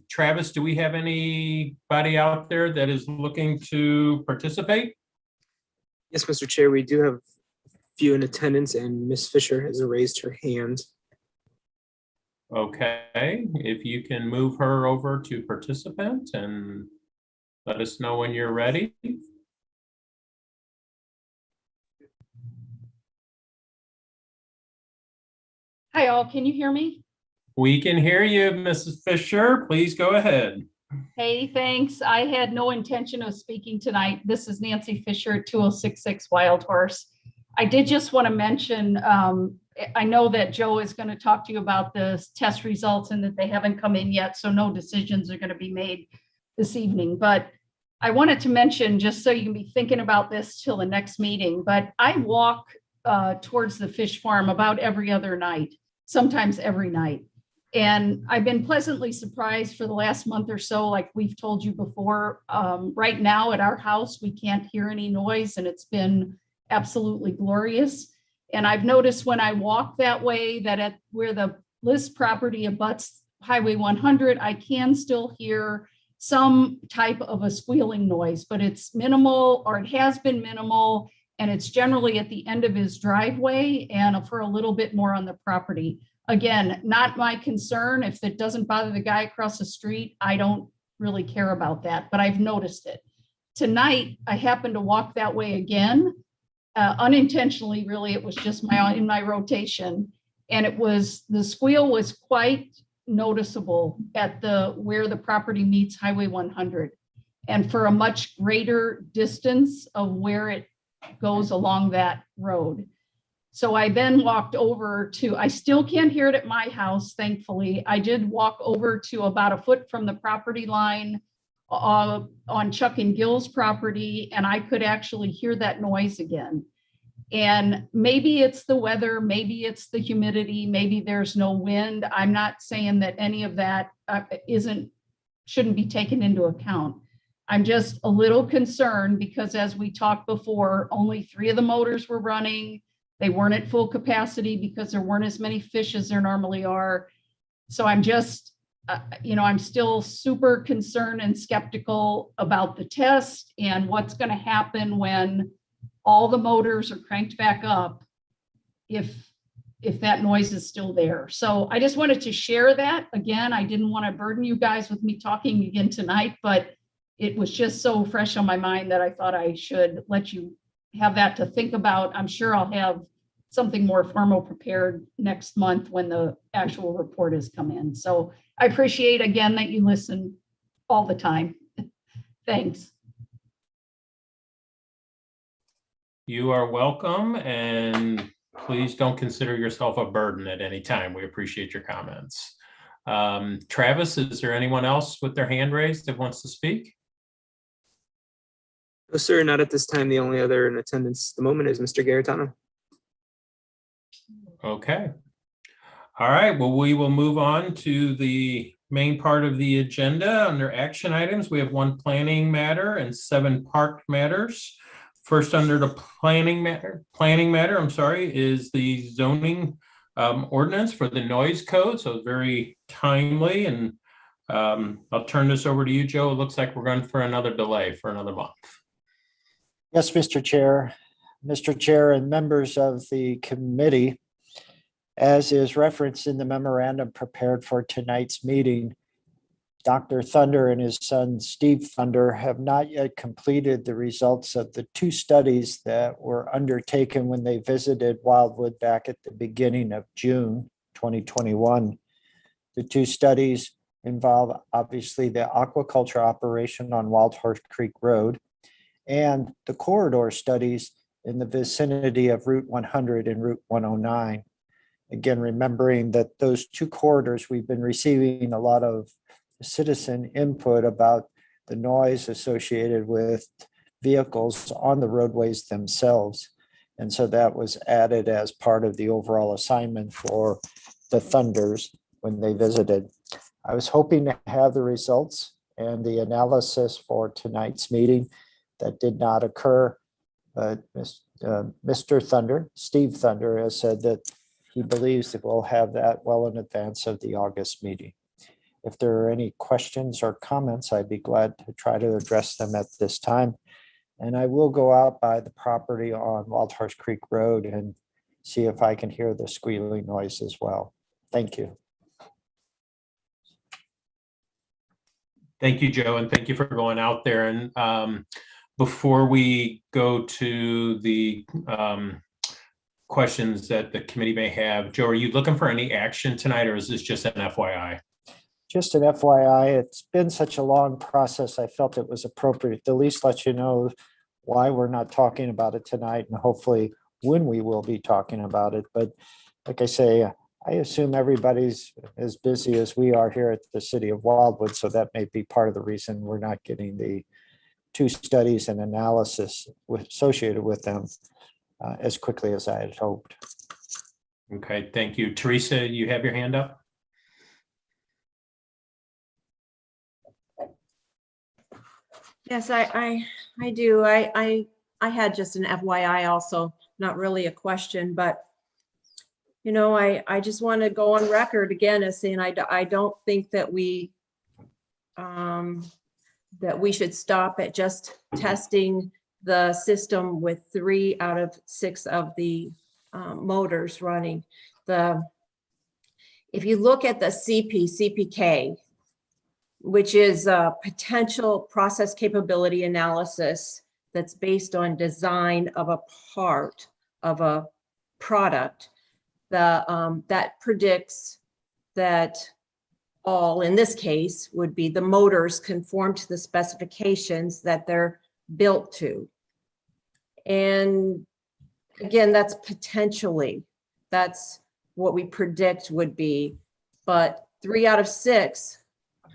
Travis, do we have anybody out there that is looking to participate? Yes, Mr. Chair, we do have a few in attendance, and Ms. Fisher has raised her hand. Okay, if you can move her over to participant and let us know when you're ready. Hi all, can you hear me? We can hear you, Mrs. Fisher. Please go ahead. Hey, thanks. I had no intention of speaking tonight. This is Nancy Fisher at 2066 Wild Horse. I did just want to mention, I know that Joe is going to talk to you about the test results and that they haven't come in yet, so no decisions are going to be made this evening. But I wanted to mention, just so you can be thinking about this till the next meeting, but I walk towards the fish farm about every other night, sometimes every night. And I've been pleasantly surprised for the last month or so, like we've told you before. Right now at our house, we can't hear any noise, and it's been absolutely glorious. And I've noticed when I walk that way that at where the List property abuts Highway 100, I can still hear some type of a squealing noise, but it's minimal, or it has been minimal, and it's generally at the end of his driveway and for a little bit more on the property. Again, not my concern. If it doesn't bother the guy across the street, I don't really care about that, but I've noticed it. Tonight, I happened to walk that way again, unintentionally, really. It was just in my rotation. And the squeal was quite noticeable at where the property meets Highway 100. And for a much greater distance of where it goes along that road. So I then walked over I still can't hear it at my house, thankfully. I did walk over to about a foot from the property line on Chuck and Gill's property, and I could actually hear that noise again. And maybe it's the weather, maybe it's the humidity, maybe there's no wind. I'm not saying that any of that shouldn't be taken into account. I'm just a little concerned because, as we talked before, only 3 of the motors were running. They weren't at full capacity because there weren't as many fish as there normally are. So I'm just, I'm still super concerned and skeptical about the test and what's going to happen when all the motors are cranked back up if that noise is still there. So I just wanted to share that. Again, I didn't want to burden you guys with me talking again tonight, but it was just so fresh on my mind that I thought I should let you have that to think about. I'm sure I'll have something more formal prepared next month when the actual report has come in. So I appreciate again that you listen all the time. Thanks. You are welcome, and please don't consider yourself a burden at any time. We appreciate your comments. Travis, is there anyone else with their hand raised that wants to speak? No, sir, not at this time. The only other in attendance at the moment is Mr. Garitano. Okay. All right. Well, we will move on to the main part of the agenda. Under action items, we have 1 planning matter and 7 park matters. First, under the planning matter, is the zoning ordinance for the noise code. So very timely. And I'll turn this over to you, Joe. It looks like we're going for another delay for another month. Yes, Mr. Chair. Mr. Chair and members of the committee, as is referenced in the memorandum prepared for tonight's meeting, Dr. Thunder and his son, Steve Thunder, have not yet completed the results of the 2 studies that were undertaken when they visited Wildwood back at the beginning of June 2021. The 2 studies involve, obviously, the aquaculture operation on Wild Horse Creek Road and the corridor studies in the vicinity of Route 100 and Route 109. Again, remembering that those 2 corridors, we've been receiving a lot of citizen input about the noise associated with vehicles on the roadways themselves. And so that was added as part of the overall assignment for the Thunders when they visited. I was hoping to have the results and the analysis for tonight's meeting. That did not occur, but Mr. Thunder, Steve Thunder, has said that he believes that we'll have that well in advance of the August meeting. If there are any questions or comments, I'd be glad to try to address them at this time. And I will go out by the property on Wild Horse Creek Road and see if I can hear the squealing noise as well. Thank you. Thank you, Joe, and thank you for going out there. And before we go to the questions that the committee may have, Joe, are you looking for any action tonight, or is this just an FYI? Just an FYI, it's been such a long process. I felt it was appropriate to at least let you know why we're not talking about it tonight and hopefully when we will be talking about it. But like I say, I assume everybody's as busy as we are here at the City of Wildwood, so that may be part of the reason we're not getting the 2 studies and analysis associated with them as quickly as I had hoped. Okay, thank you. Teresa, you have your hand up? Yes, I do. I had just an FYI also, not really a question, but you know, I just want to go on record again as saying I don't think that we should stop at just testing the system with 3 out of 6 of the motors running. If you look at the CPK, which is a potential process capability analysis that's based on design of a part of a product, that predicts that all, in this case, would be the motors conform to the specifications that they're built to. And again, that's potentially, that's what we predict would be, but 3 out of 6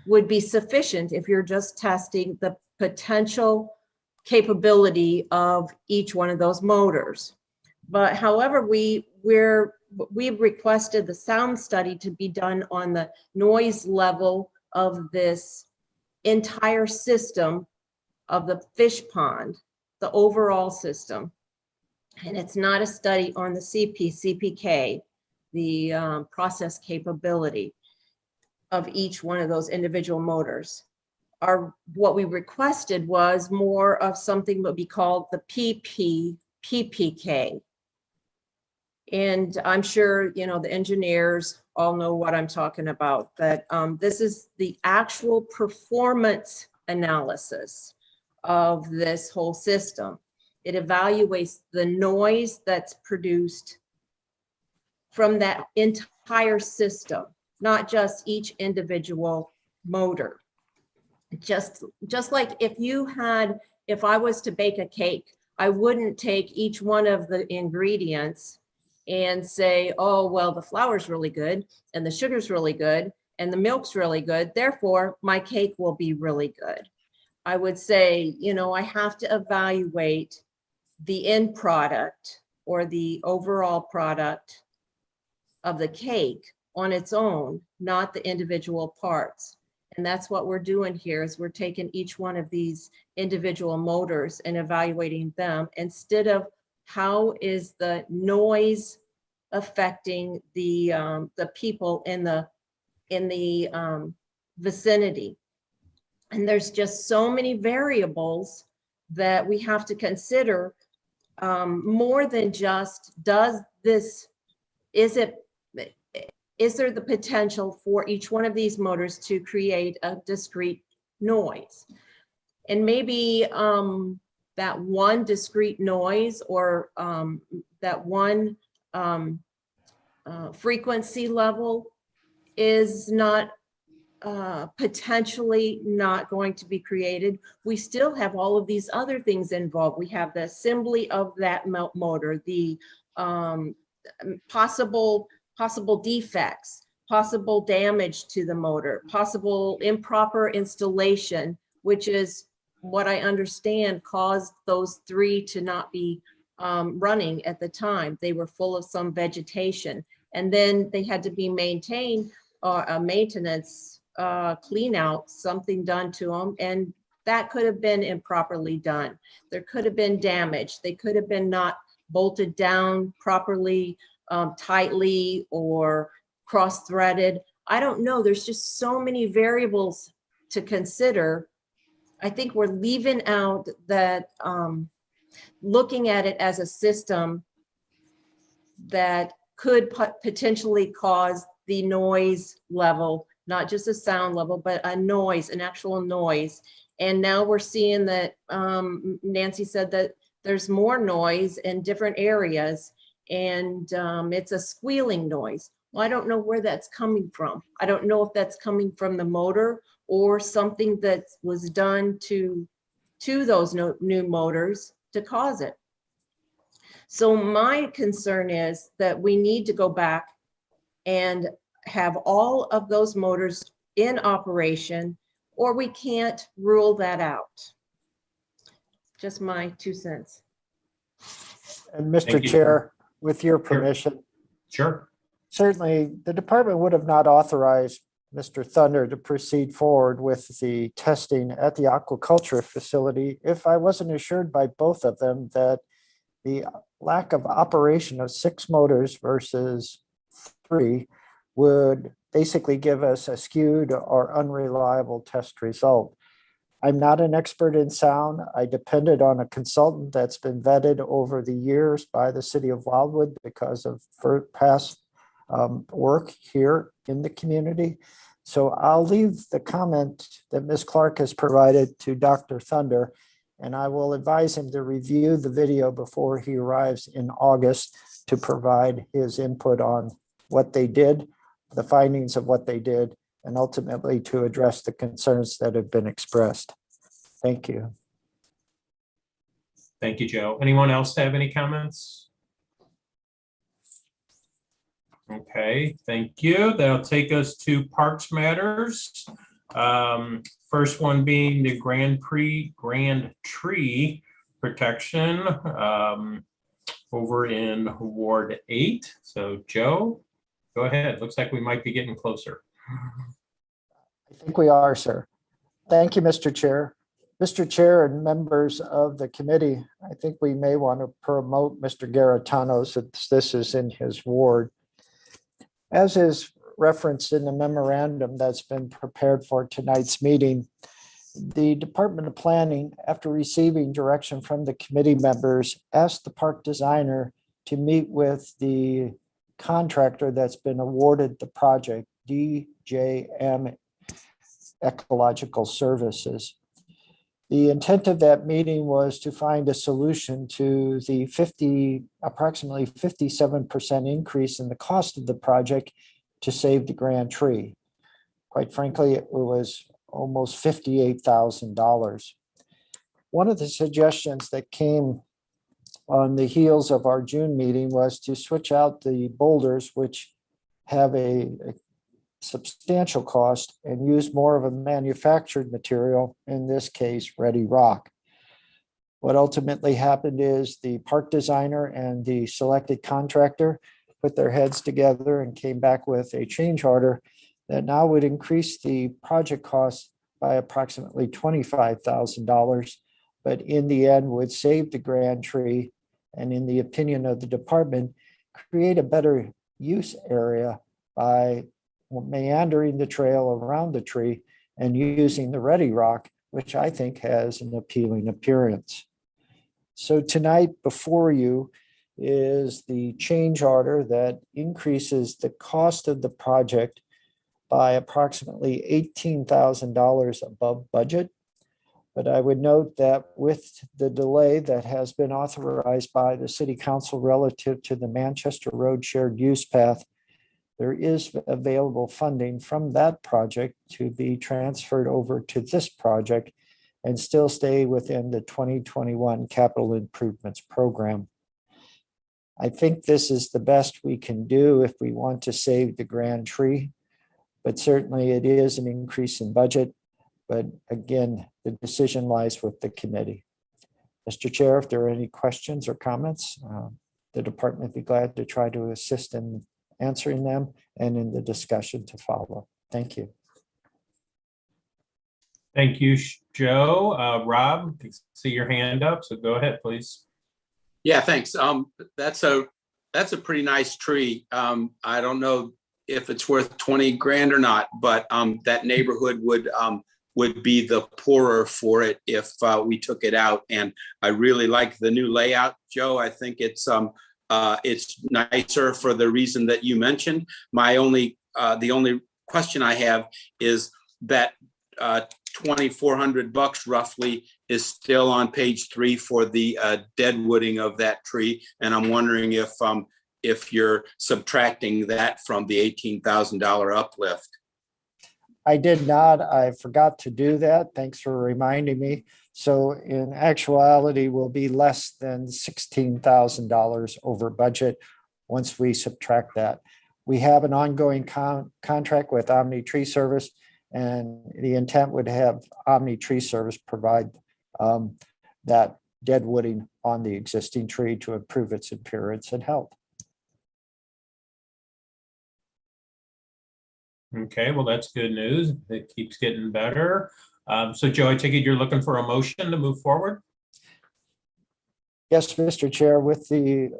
would be sufficient if you're just testing the potential capability of each one of those motors. But however, we've requested the sound study to be done on the noise level of this entire system of the fish pond, the overall system. And it's not a study on the CPK, the process capability of each one of those individual motors. What we requested was more of something that would be called the PPK. And I'm sure, you know, the engineers all know what I'm talking about, that this is the actual performance analysis of this whole system. It evaluates the noise that's produced from that entire system, not just each individual motor. Just like if I was to bake a cake, I wouldn't take each one of the ingredients and say, oh, well, the flour's really good and the sugar's really good and the milk's really good, therefore my cake will be really good. I would say, you know, I have to evaluate the end product or the overall product of the cake on its own, not the individual parts. And that's what we're doing here, is we're taking each one of these individual motors and evaluating them instead of how is the noise affecting the people in the vicinity. And there's just so many variables that we have to consider, more than just is there the potential for each one of these motors to create a discrete noise? And maybe that one discrete noise or that one frequency level is not potentially not going to be created. We still have all of these other things involved. We have the assembly of that motor, the possible defects, possible damage to the motor, possible improper installation, which is what I understand caused those 3 to not be running at the time. They were full of some vegetation, and then they had to be maintained, a maintenance clean out, something done to them, and that could have been improperly done. There could have been damage. They could have been not bolted down properly, tightly, or cross-threaded. I don't know. There's just so many variables to consider. I think we're leaving out that looking at it as a system that could potentially cause the noise level, not just a sound level, but a noise, an actual noise. And now we're seeing that Nancy said that there's more noise in different areas, and it's a squealing noise. Well, I don't know where that's coming from. I don't know if that's coming from the motor or something that was done to those new motors to cause it. So my concern is that we need to go back and have all of those motors in operation, or we can't rule that out. Just my 2 cents. And Thank Mr. you. Chair, with your permission, Sure. certainly the department would have not authorized Mr. Thunder to proceed forward with the testing at the aquaculture facility if I wasn't assured by both of them that the lack of operation of 6 motors versus 3 would basically give us a skewed or unreliable test result. I'm not an expert in sound. I depended on a consultant that's been vetted over the years by the city of Wildwood because of past work here in the community. So I'll leave the comment that Ms. Clark has provided to Dr. Thunder, and I will advise him to review the video before he arrives in August to provide his input on what they did, the findings of what they did, and ultimately to address the concerns that have been expressed. Thank you. Thank you, Joe. Anyone else have any comments? Okay, thank you. That'll take us to Parks Matters. First one being the Grand Tree protection over in Ward 8. So Joe, go ahead. Looks like we might be getting closer. I think we are, sir. Thank you, Mr. Chair. Mr. Chair and members of the committee, I think we may want to promote Mr. Garitano since this is in his ward. As is referenced in the memorandum that's been prepared for tonight's meeting, the Department of Planning, after receiving direction from the committee members, asked the park designer to meet with the contractor that's been awarded the project, DJM Ecological Services. The intent of that meeting was to find a solution to the approximately 57% increase in the cost of the project to save the Grand Tree. Quite frankly, it was almost $58,000. One of the suggestions that came on the heels of our June meeting was to switch out the boulders, which have a substantial cost, and use more of a manufactured material, in this case, Ready Rock. What ultimately happened is the park designer and the selected contractor put their heads together and came back with a change order that now would increase the project cost by approximately $25,000, but in the end would save the Grand Tree, and in the opinion of the department, create a better use area by meandering the trail around the tree and using the Ready Rock, which I think has an appealing appearance. So tonight before you is the change order that increases the cost of the project by approximately $18,000 above budget. But I would note that with the delay that has been authorized by the City Council relative to the Manchester Road Shared Use Path, there is available funding from that project to be transferred over to this project and still stay within the 2021 capital improvements program. I think this is the best we can do if we want to save the Grand Tree, but certainly it is an increase in budget. But again, the decision lies with the committee. Mr. Chair, if there are any questions or comments, the department would be glad to try to assist in answering them and in the discussion to follow. Thank you. Thank you, Joe. Rob, I see your hand up, so go ahead, please. Yeah, thanks. That's a pretty nice tree. I don't know if it's worth 20 grand or not, but that neighborhood would be the poorer for it if we took it out. And I really like the new layout, Joe. I think it's nicer for the reason that you mentioned. The only question I have is that $2,400 roughly is still on page 3 for the deadwooding of that tree. And I'm wondering if you're subtracting that from the $18,000 uplift. I did not. I forgot to do that. Thanks for reminding me. So in actuality, will be less than $16,000 over budget once we subtract that. We have an ongoing contract with Omni Tree Service, and the intent would have Omni Tree Service provide that dead wooding on the existing tree to improve its appearance and health. Okay, well, that's good news. It keeps getting better. So Joe, I take it you're looking for a motion to move forward? Yes, Mr. Chair, with the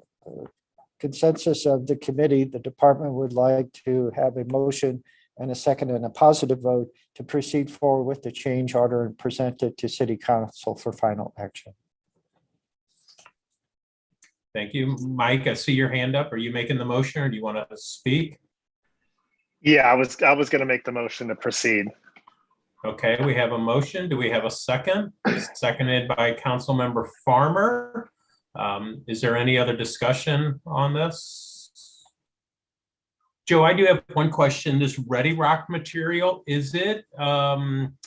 consensus of the committee, the department would like to have a motion and a second and a positive vote to proceed forward with the change order and present it to City Council for final action. Thank you. Mike, I see your hand up. Are you making the motion or do you want to speak? Yeah, I was going to make the motion to proceed. Okay, we have a motion. Do we have a second? Seconded by Councilmember Farmer. Is there any other discussion on this? Joe, I do have one question. This Ready Rock material, is it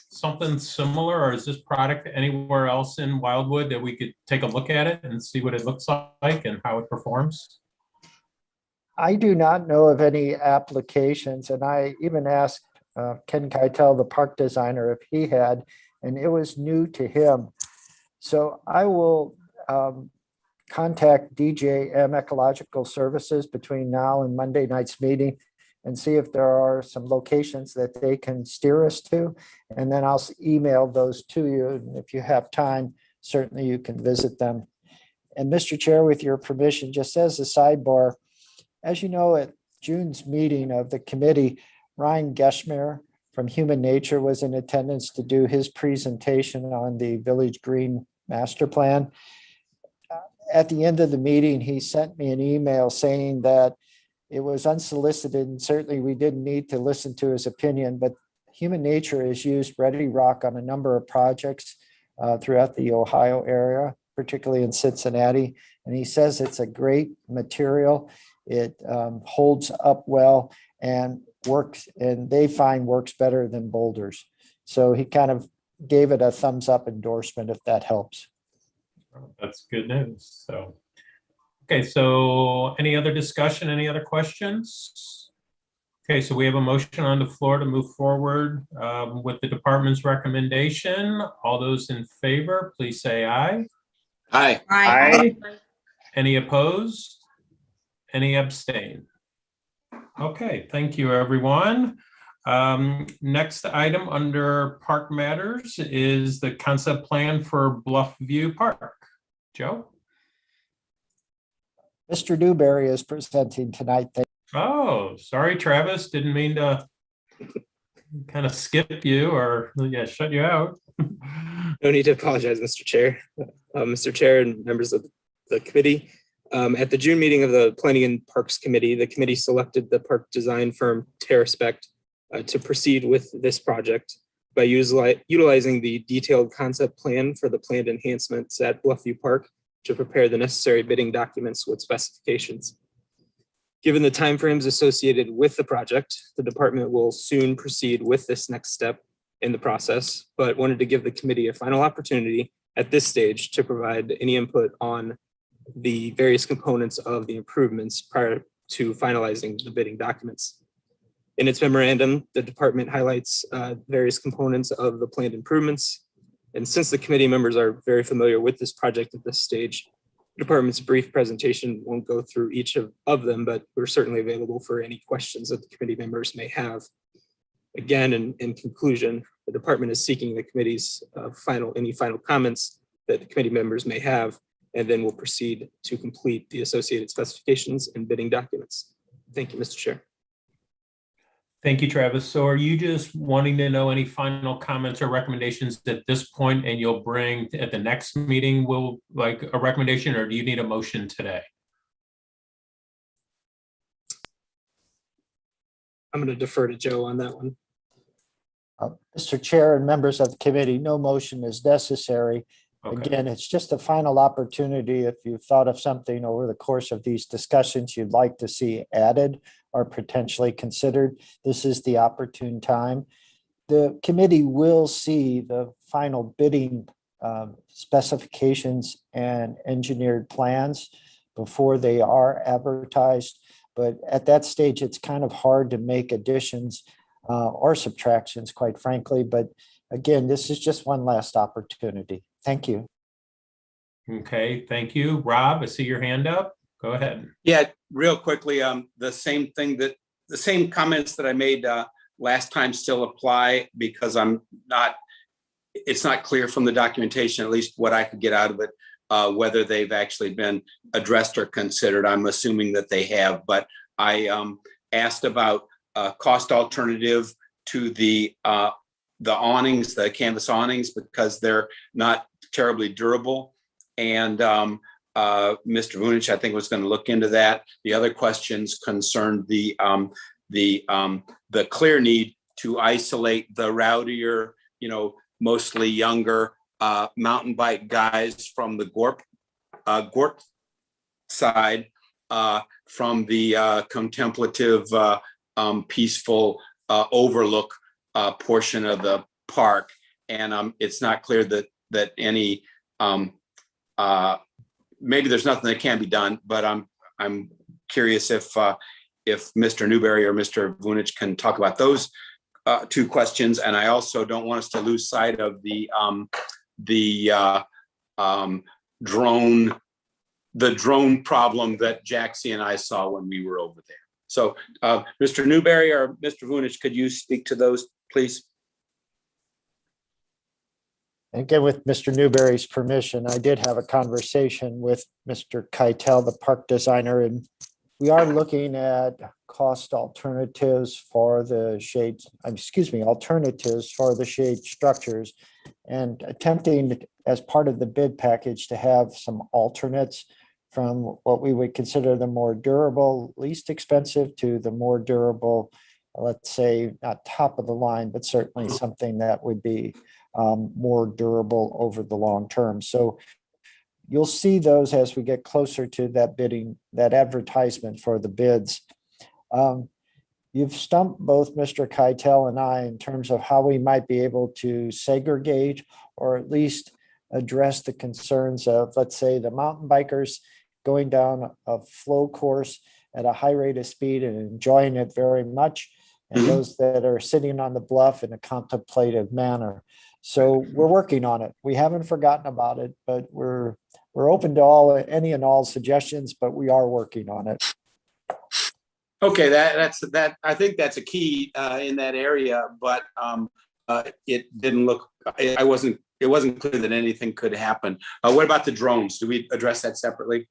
something similar, or is this product anywhere else in Wildwood that we could take a look at it and see what it looks like and how it performs? I do not know of any applications, and I even asked Ken Keitel, the park designer, if he had, and it was new to him. So I will contact DJM Ecological Services between now and Monday night's meeting and see if there are some locations that they can steer us to. And then I'll email those to you. And if you have time, certainly you can visit them. And Mr. Chair, with your permission, just as a sidebar, as you know, at June's meeting of the committee, Ryan Geschmer from Human Nature was in attendance to do his presentation on the Village Green Master Plan. At the end of the meeting, he sent me an email saying that it was unsolicited and certainly we didn't need to listen to his opinion, but Human Nature has used Ready Rock on a number of projects throughout the Ohio area, particularly in Cincinnati. And he says it's a great material. It holds up well and works, and they find works better than boulders. So he kind of gave it a thumbs up endorsement, if that helps. That's good news. So, okay, so any other discussion, any other questions? Okay, so we have a motion on the floor to move forward with the department's recommendation. All those in favor, please say aye. Aye. Aye. Any opposed? Any abstain? Okay, thank you, everyone. Next item under Park Matters is the concept plan for Bluffview Park. Joe? Mr. Dewberry is presenting tonight. Oh, sorry, Travis. Didn't mean to kind of skip you or shut you out. No need to apologize, Mr. Chair. Mr. Chair and members of the committee. At the June meeting of the Planning and Parks Committee, the committee selected the park design firm TerraSpect to proceed with this project by utilizing the detailed concept plan for the planned enhancements at Bluffview Park to prepare the necessary bidding documents with specifications. Given the timeframes associated with the project, the department will soon proceed with this next step in the process, but wanted to give the committee a final opportunity at this stage to provide any input on the various components of the improvements prior to finalizing the bidding documents. In its memorandum, the department highlights various components of the planned improvements. And since the committee members are very familiar with this project at this stage, the department's brief presentation won't go through each of them, but we're certainly available for any questions that the committee members may have. Again, in conclusion, the department is seeking the committee's any final comments that the committee members may have, and then we'll proceed to complete the associated specifications and bidding documents. Thank you, Mr. Chair. Thank you, Travis. So are you just wanting to know any final comments or recommendations at this point, and you'll bring at the next meeting, will like a recommendation, or do you need a motion today? I'm going to defer to Joe on that one. Mr. Chair and members of the committee, no motion is necessary. Okay. Again, it's just a final opportunity. If you've thought of something over the course of these discussions you'd like to see added or potentially considered, this is the opportune time. The committee will see the final bidding specifications and engineered plans before they are advertised. But at that stage, it's kind of hard to make additions or subtractions, quite frankly. But again, this is just one last opportunity. Thank you. Okay, thank you. Rob, I see your hand up. Go ahead. Yeah, real quickly, the same comments that I made last time still apply, because it's not clear from the documentation, at least what I could get out of it, whether they've actually been addressed or considered. I'm assuming that they have, but I asked about cost alternative to the awnings, the canvas awnings, because they're not terribly durable. And Mr. Vunich, I think, was going to look into that. The other questions concerned the clear need to isolate the rowdier, mostly younger mountain bike guys from the Gorp side from the contemplative, peaceful overlook portion of the park. And it's not clear that any maybe there's nothing that can be done, but I'm curious if Mr. Newberry or Mr. Vunich can talk about those two questions. And I also don't want us to lose sight of the drone problem that Jaxie and I saw when we were over there. So Mr. Newberry or Mr. Vunich, could you speak to those, please? Again, with Mr. Newberry's permission, I did have a conversation with Mr. Keitel, the park designer, and we are looking at cost alternatives for the alternatives for the shade structures, and attempting as part of the bid package to have some alternates from what we would consider the more durable, least expensive, to the more durable, let's say, not top of the line, but certainly something that would be more durable over the long term. So you'll see those as we get closer to that bidding, that advertisement for the bids. You've stumped both Mr. Keitel and I in terms of how we might be able to segregate or at least address the concerns of, let's say, the mountain bikers going down a flow course at a high rate of speed and enjoying it very much, and those that are sitting on the bluff in a contemplative manner. So we're working on it. We haven't forgotten about it, but we're open to any and all suggestions, but we are working on it. Okay, that's I think that's a key in that area, but it didn't look. It wasn't clear that anything could happen. What about the drones? Do we address that separately?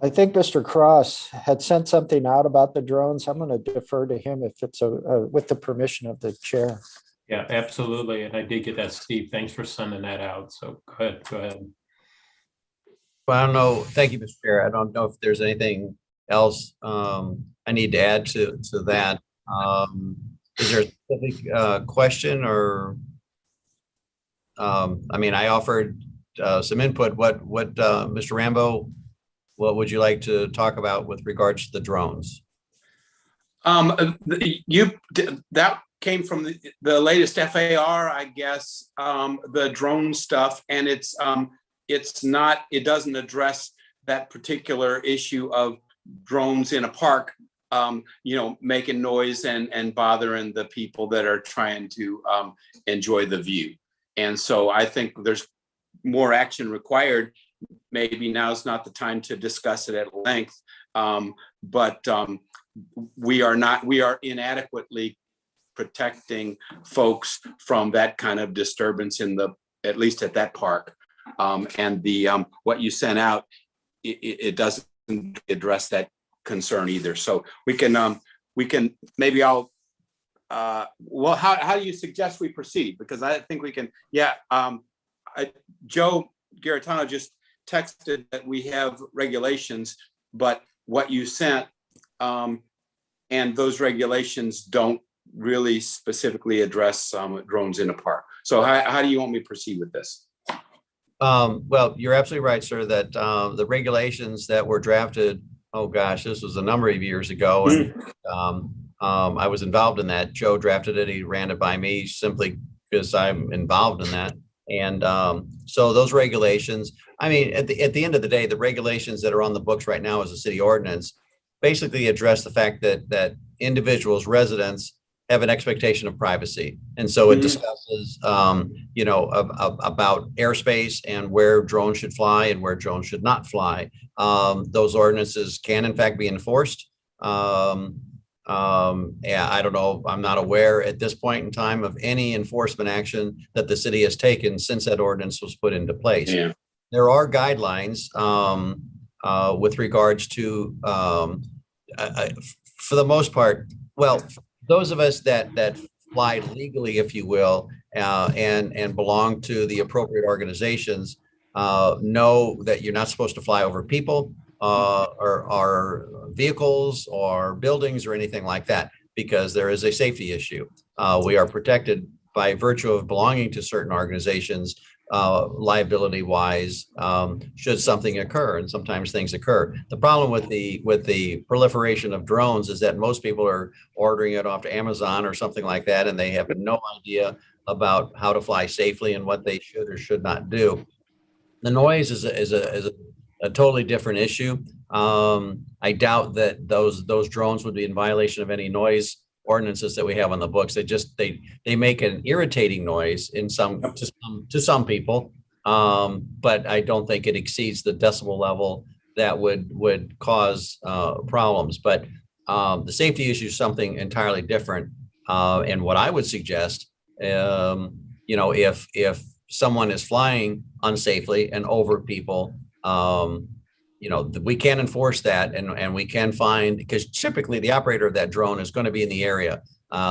I think Mr. Cross had sent something out about the drones. I'm going to defer to him if it's with the permission of the chair. Yeah, absolutely. And I did get that, Steve. Thanks for sending that out. So go ahead. Well, I don't know. Thank you, Mr. Chair. I don't know if there's anything else I need to add to that. Is there a specific question or? I mean, I offered some input. What Mr. Rambo, what would you like to talk about with regards to the drones? That came from the latest FAR, I guess, the drone stuff, and it doesn't address that particular issue of drones in a park, making noise and bothering the people that are trying to enjoy the view. And so I think there's more action required. Maybe now's not the time to discuss it at length, but we are inadequately protecting folks from that kind of disturbance at least at that park. And what you sent out, it doesn't address that concern either. So we can we can, maybe well, how do you suggest we proceed? Because I think we can, yeah. Joe Garitano just texted that we have regulations, but what you sent, and those regulations don't really specifically address drones in a park. So how do you want me to proceed with this? Well, you're absolutely right, sir, that the regulations that were drafted, oh gosh, this was a number of years ago. And I was involved in that. Joe drafted it. He ran it by me simply because I'm involved in that. And so those regulations, I mean, at the end of the day, the regulations that are on the books right now as a city ordinance basically address the fact that individuals, residents, have an expectation of privacy. And so it discusses, you know, about airspace and where drones should fly and where drones should not fly. Those ordinances can in fact be enforced. Yeah, I don't know. I'm not aware at this point in time of any enforcement action that the city has taken since that ordinance was put into place. Yeah. There are guidelines with regards to, for the most part, well, those of us that fly legally, if you will, and belong to the appropriate organizations, know that you're not supposed to fly over people or vehicles or buildings or anything like that, because there is a safety issue. We are protected by virtue of belonging to certain organizations, liability wise, should something occur, and sometimes things occur. The problem with the proliferation of drones is that most people are ordering it off to Amazon or something like that, and they have no idea about how to fly safely and what they should or should not do. The noise is a totally different issue. I doubt that those drones would be in violation of any noise ordinances that we have on the books. They make an irritating noise in to some people, but I don't think it exceeds the decibel level that would cause problems. But the safety issue is something entirely different. And what I would suggest, you know, if someone is flying unsafely and over people, you know, we can enforce that, and we can find, because typically the operator of that drone is going to be in the area.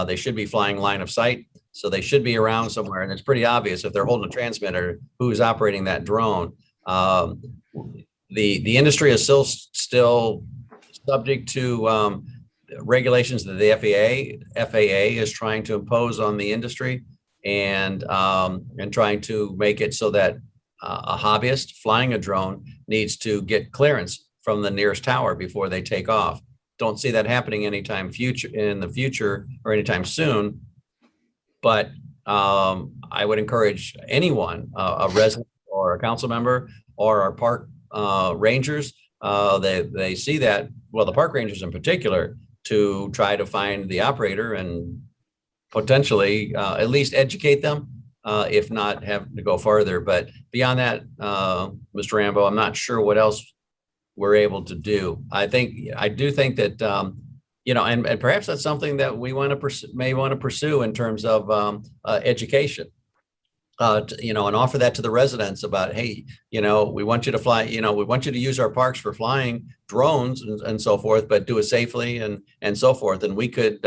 They should be flying line of sight, so they should be around somewhere, and it's pretty obvious if they're holding a transmitter who's operating that drone. The industry is still subject to regulations that the FAA is trying to impose on the industry, and trying to make it so that a hobbyist flying a drone needs to get clearance from the nearest tower before they take off. Don't see that happening anytime in the future or anytime soon. But I would encourage anyone, a resident or a council member or our park rangers, they see that, well, the park rangers in particular, to try to find the operator and potentially at least educate them, if not have to go further. But beyond that, Mr. Rambo, I'm not sure what else we're able to do. I do think that, you know, and perhaps that's something that we may want to pursue in terms of education. You know, and offer that to the residents about, hey, you know, we want you to fly, you know, we want you to use our parks for flying drones and so forth, but do it safely and so forth. And we could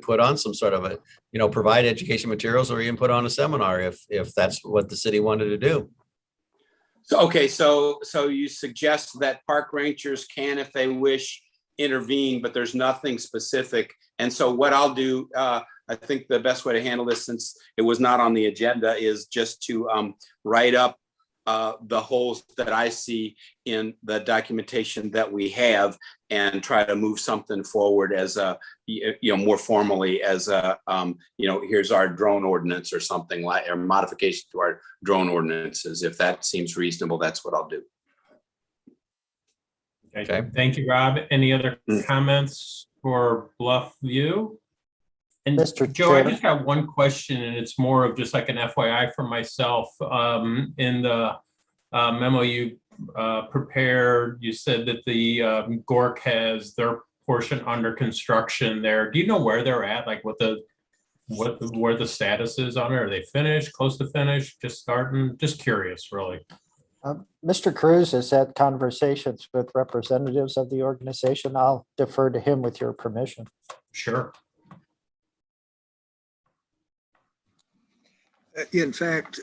put on some sort of a, you know, provide education materials, or even put on a seminar if that's what the city wanted to do. So, okay, so you suggest that park rangers can, if they wish, intervene, but there's nothing specific. And so what I'll do, I think the best way to handle this, since it was not on the agenda, is just to write up the holes that I see in the documentation that we have, and try to move something forward as a, you know, more formally as a, you know, here's our drone ordinance or something like, or modification to our drone ordinances. If that seems reasonable, that's what I'll do. Okay. Thank you, Rob. Any other comments for Bluff View? And Mr. Joe, I Chair. just have one question, and it's more of just like an FYI for myself. In the memo you prepared, you said that the GORC has their portion under construction there. Do you know where they're at? Like where the status is on it? Are they finished, close to finish, just starting? Just curious, really. Mr. Cruz has had conversations with representatives of the organization. I'll defer to him with your permission. Sure. In fact,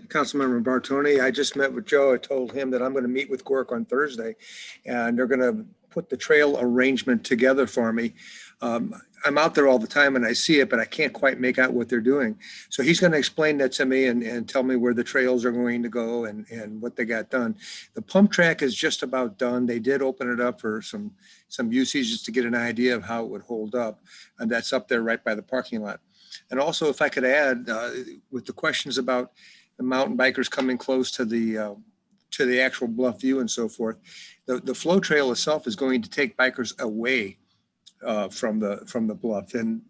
Councilmember Bartoni, I just met with Joe. I told him that I'm going to meet with Gork on Thursday, and they're going to put the trail arrangement together for me. I'm out there all the time and I see it, but I can't quite make out what they're doing. So he's going to explain that to me and tell me where the trails are going to go and what they got done. The pump track is just about done. They did open it up for some usage just to get an idea of how it would hold up. And that's up there right by the parking lot. And also, if I could add, with the questions about the mountain bikers coming close to the actual bluff view and so forth, the flow trail itself is going to take bikers away from the bluff. And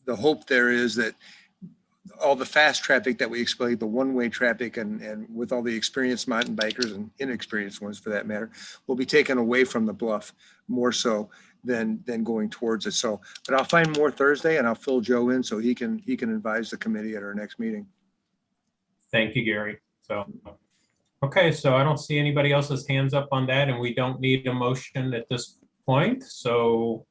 the hope there is that all the fast traffic that we explained, the one-way traffic and with all the experienced mountain bikers and inexperienced ones for that matter, will be taken away from the bluff more so than going towards it. So, but I'll find more Thursday and I'll fill Joe in so he can advise the committee at our next meeting. Thank you, Gary. So, okay, so I don't see anybody else's hands up on that, and we don't need a motion at this point. So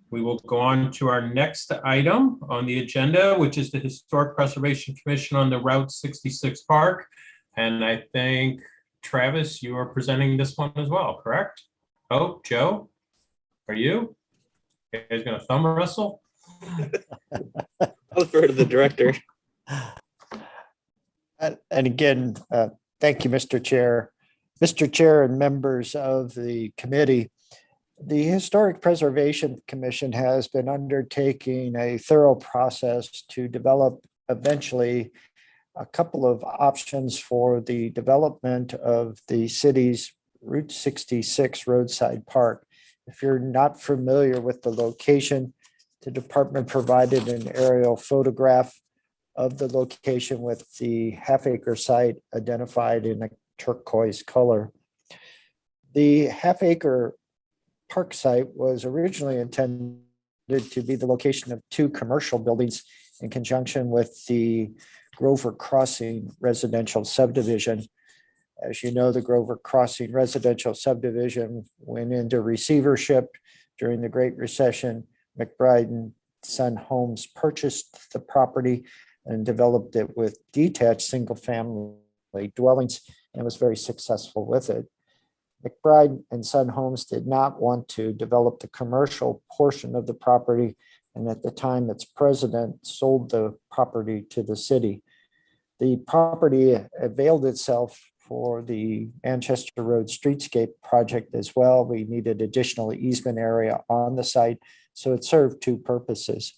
we will go on to our next item on the agenda, which is the Historic Preservation Commission on the Route 66 Park. And I think, Travis, you are presenting this one as well, correct? Oh, Joe, are you? You guys gonna thumb wrestle? I'll defer to the director. And again, thank you, Mr. Chair. Mr. Chair and members of the committee, the Historic Preservation Commission has been undertaking a thorough process to develop eventually a couple of options for the development of the city's Route 66 roadside park. If you're not familiar with the location, the department provided an aerial photograph of the location with the half-acre site identified in a turquoise color. The half-acre park site was originally intended to be the location of two commercial buildings in conjunction with the Grover Crossing residential subdivision. As you know, the Grover Crossing residential subdivision went into receivership during the Great Recession. McBride and Son Homes purchased the property and developed it with detached single-family dwellings and was very successful with it. McBride and Son Homes did not want to develop the commercial portion of the property, and at the time its president sold the property to the city. The property availed itself for the Manchester Road Streetscape project as well. We needed additional easement area on the site, so it served two purposes.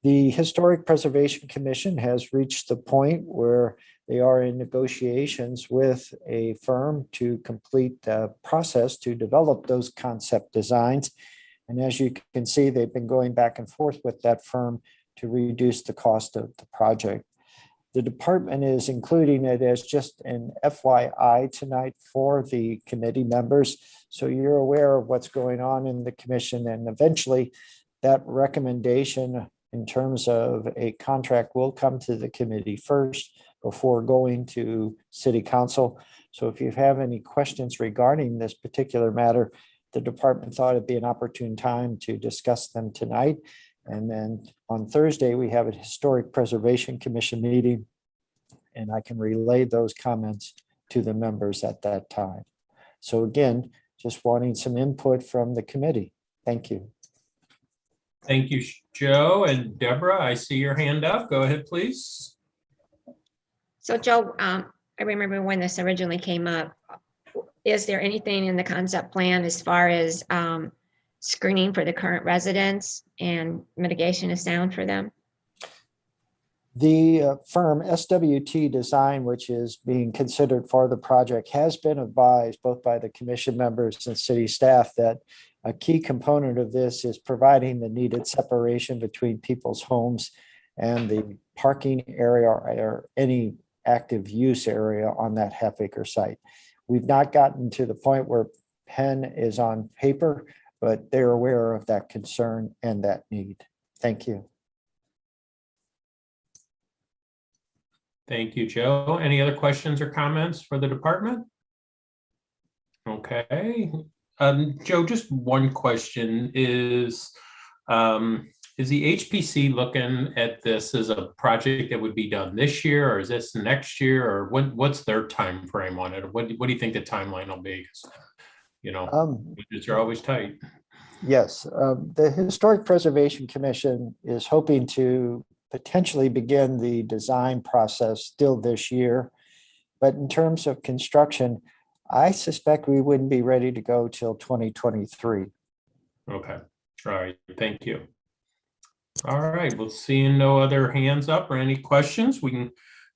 The Historic Preservation Commission has reached the point where they are in negotiations with a firm to complete the process to develop those concept designs. And as you can see, they've been going back and forth with that firm to reduce the cost of the project. The department is including it as just an FYI tonight for the committee members. So you're aware of what's going on in the commission, and eventually that recommendation in terms of a contract will come to the committee first before going to city council. So if you have any questions regarding this particular matter, the department thought it'd be an opportune time to discuss them tonight. And then on Thursday, we have a Historic Preservation Commission meeting, and I can relay those comments to the members at that time. So again, just wanting some input from the committee. Thank you. Thank you, Joe. And Deborah, I see your hand up. Go ahead, please. So Joe, I remember when this originally came up, is there anything in the concept plan as far as screening for the current residents and mitigation of sound for them? The firm SWT Design, which is being considered for the project, has been advised both by the commission members and city staff that a key component of this is providing the needed separation between people's homes and the parking area or any active use area on that half-acre site. We've not gotten to the point where pen is on paper, but they're aware of that concern and that need. Thank you. Thank you, Joe. Any other questions or comments for the department? Okay, Joe, just one question is the HPC looking at this as a project that would be done this year, or is this next year, or what's their time frame on it? What do you think the timeline will be? 'Cause, you know, budgets are always tight. Yes, the Historic Preservation Commission is hoping to potentially begin the design process still this year. But in terms of construction, I suspect we wouldn't be ready to go till 2023. Okay, all right, thank you. All right, well, seeing no other hands up or any questions, we can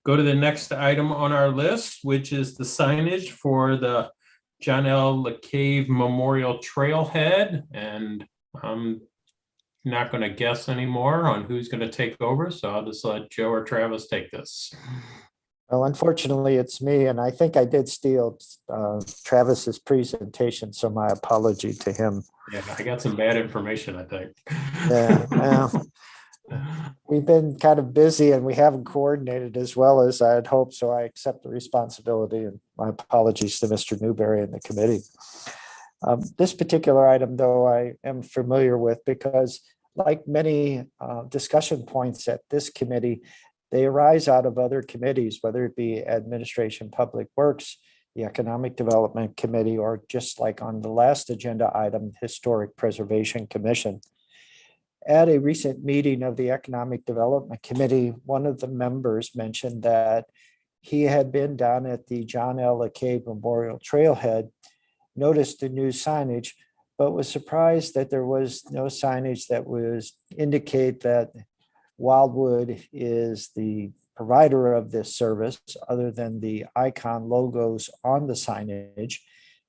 go to the next item on our list, which is the signage for the John L. LeCave Memorial Trailhead. And I'm not going to guess anymore on who's going to take over, so I'll just let Joe or Travis take this. Well, unfortunately, it's me, and I think I did steal Travis's presentation, so my apology to him. Yeah, I got some bad information, I think. Yeah, well, we've been kind of busy and we haven't coordinated as well as I had hoped, so I accept the responsibility, and my apologies to Mr. Newberry and the committee. This particular item, though, I am familiar with because, like many discussion points at this committee, they arise out of other committees, whether it be Administration, Public Works, the Economic Development Committee, or just like on the last agenda item, Historic Preservation Commission. At a recent meeting of the Economic Development Committee, one of the members mentioned that he had been down at the John L. LeCave Memorial Trailhead, noticed the new signage, but was surprised that there was no signage that was indicate that Wildwood is the provider of this service other than the icon logos on the signage.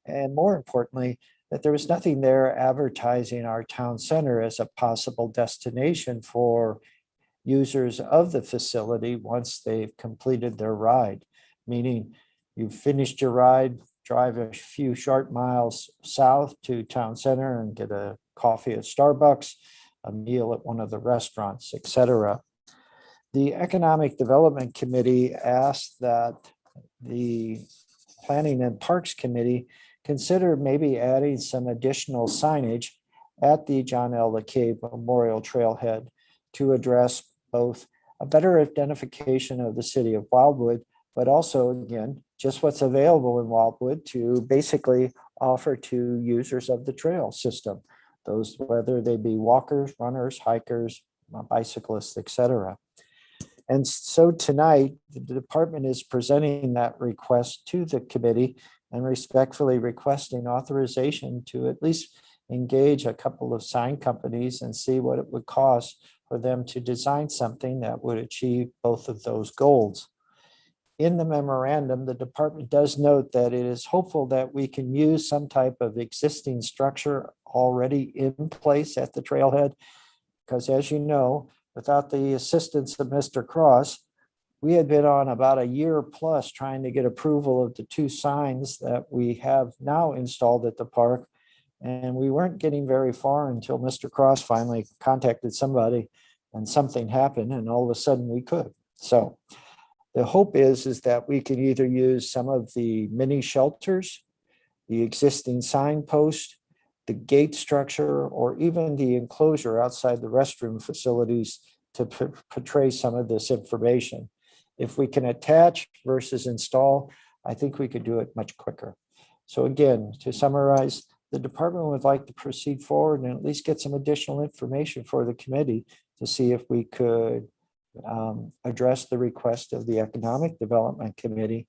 And more importantly, that there was nothing there advertising our town center as a possible destination for users of the facility once they've completed their ride, meaning you've finished your ride, drive a few short miles south to town center and get a coffee at Starbucks, a meal at one of the restaurants, etc. The Economic Development Committee asked that the Planning and Parks Committee consider maybe adding some additional signage at the John L. LeCave Memorial Trailhead to address both a better identification of the city of Wildwood, but also, again, just what's available in Wildwood to basically offer to users of the trail system, those whether they be walkers, runners, hikers, bicyclists, etc. And so tonight, the department is presenting that request to the committee and respectfully requesting authorization to at least engage a couple of sign companies and see what it would cost for them to design something that would achieve both of those goals. In the memorandum, the department does note that it is hopeful that we can use some type of existing structure already in place at the trailhead, because as you know, without the assistance of Mr. Cross, we had been on about a year plus trying to get approval of the two signs that we have now installed at the park. And we weren't getting very far until Mr. Cross finally contacted somebody and something happened and all of a sudden we could. So the hope is that we can either use some of the mini shelters, the existing signpost, the gate structure, or even the enclosure outside the restroom facilities to portray some of this information. If we can attach versus install, I think we could do it much quicker. So again, to summarize, the department would like to proceed forward and at least get some additional information for the committee to see if we could address the request of the Economic Development Committee.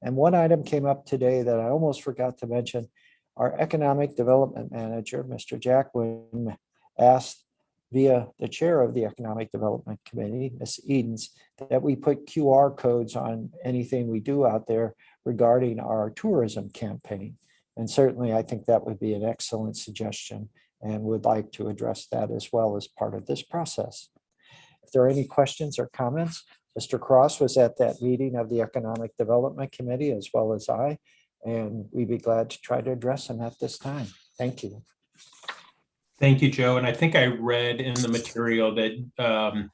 And one item came up today that I almost forgot to mention. Our Economic Development Manager, Mr. Jack Wynn, asked via the chair of the Economic Development Committee, Ms. Edens, that we put QR codes on anything we do out there regarding our tourism campaign. And certainly I think that would be an excellent suggestion and would like to address that as well as part of this process. If there are any questions or comments, Mr. Cross was at that meeting of the Economic Development Committee as well as I, and we'd be glad to try to address them at this time. Thank you. Thank you, Joe. And I think I read in the material that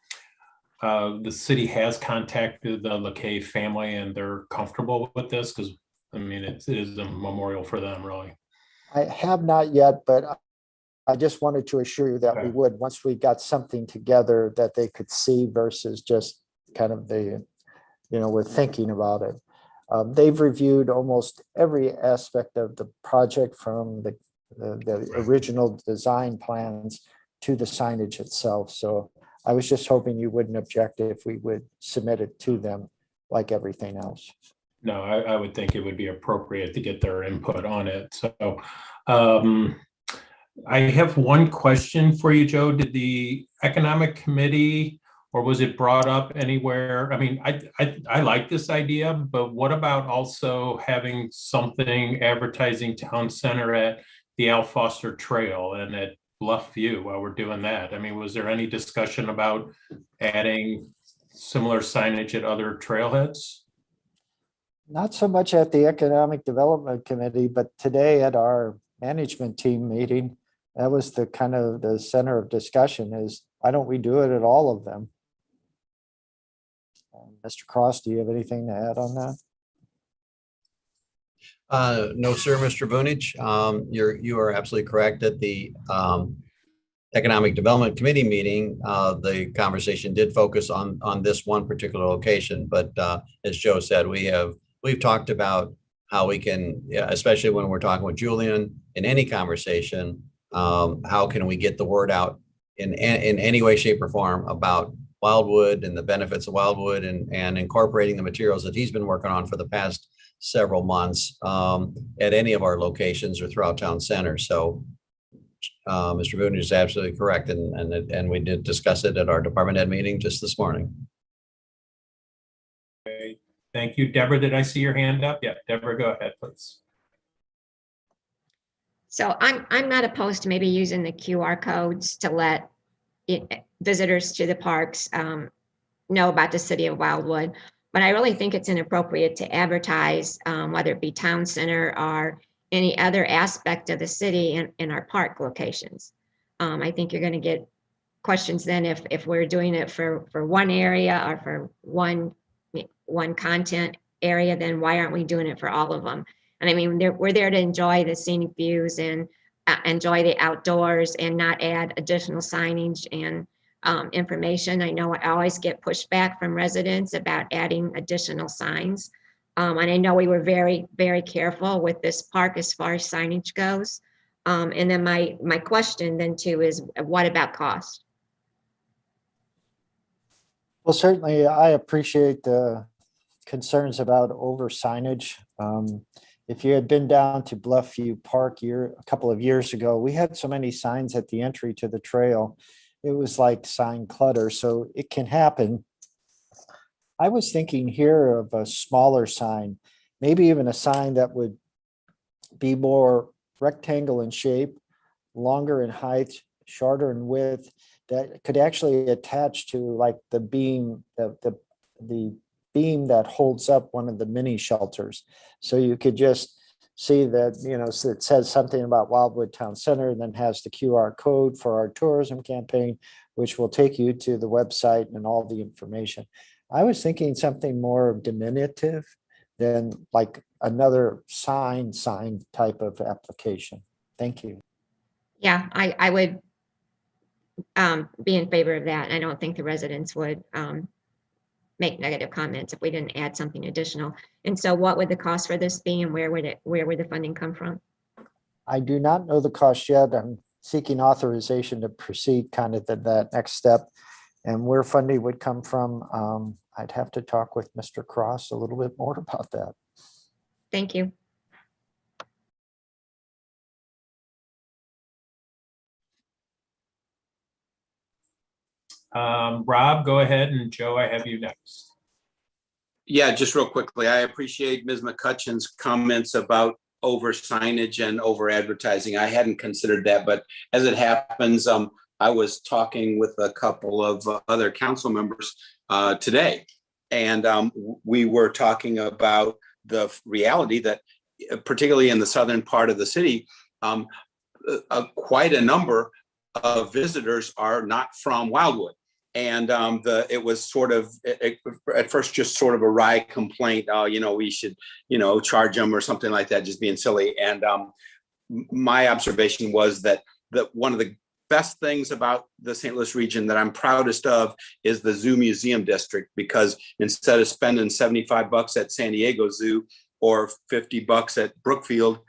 the city has contacted the LeCave family and they're comfortable with this because, I mean, it is a memorial for them, really. I have not yet, but I just wanted to assure you that we Okay. would, once we got something together that they could see versus just kind of the, we're thinking about it. They've reviewed almost every aspect of the project from the original design plans to the signage itself. So I was just hoping you wouldn't object if we would submit it to them like everything else. No, I would think it would be appropriate to get their input on it. So I have one question for you, Joe. Did the Economic Committee, or was it brought up anywhere? I mean, I like this idea, but what about also having something advertising town center at the Al Foster Trail and at Bluff View while we're doing that? I mean, was there any discussion about adding similar signage at other trailheads? Not so much at the Economic Development Committee, but today at our management team meeting, that was the kind of the center of discussion is, why don't we do it at all of them? Mr. Cross, do you have anything to add on that? No, sir, Mr. Vunich. You are absolutely correct. At the Economic Development Committee meeting, the conversation did focus on this one particular location. But as Joe said, we've talked about how we can, especially when we're talking with Julian in any conversation, how can we get the word out in any way, shape, or form about Wildwood and the benefits of Wildwood and incorporating the materials that he's been working on for the past several months at any of our locations or throughout town center. So Mr. Boone is absolutely correct. And we did discuss it at our department head meeting just this morning. Okay, thank you. Deborah, did I see your hand up? Yeah, Deborah, go ahead, please. So I'm not opposed to maybe using the QR codes to let visitors to the parks know about the city of Wildwood. But I really think it's inappropriate to advertise, whether it be town center or any other aspect of the city in our park locations. I think you're going to get questions then if we're doing it for one area or for one content area, then why aren't we doing it for all of them? And I mean, we're there to enjoy the scenic views and enjoy the outdoors and not add additional signage and information. I know I always get pushback from residents about adding additional signs. And I know we were very, very careful with this park as far as signage goes. And then my question then too is, what about cost? Well, certainly I appreciate the concerns about over signage. If you had been down to Bluffview Park a couple of years ago, we had so many signs at the entry to the trail. It was like sign clutter, so it can happen. I was thinking here of a smaller sign, maybe even a sign that would be more rectangle in shape, longer in height, shorter in width, that could actually attach to like the beam, the beam that holds up one of the mini shelters. So you could just see that, so it says something about Wildwood Town Center and then has the QR code for our tourism campaign, which will take you to the website and all the information. I was thinking something more diminutive than like another sign type of application. Thank you. Yeah, I would be in favor of that. I don't think the residents would make negative comments if we didn't add something additional. And so what would the cost for this be and where would the funding come from? I do not know the cost yet. I'm seeking authorization to proceed kind of that next step. And where funding would come from, I'd have to talk with Mr. Cross a little bit more about that. Thank you. Rob, go ahead, and Joe, I have you next. Yeah, just real quickly, I appreciate Ms. McCutcheon's comments about over signage and over advertising. I hadn't considered that, but as it happens, I was talking with a couple of other council members today, and we were talking about the reality that, particularly in the southern part of the city, quite a number of visitors are not from Wildwood. And it was sort of at first just sort of a wry complaint. We should, charge them or something like that, just being silly. And my observation was that one of the best things about the St. Louis region that I'm proudest of is the Zoo Museum District, because instead of spending $75 at San Diego Zoo or $50 at Brookfield,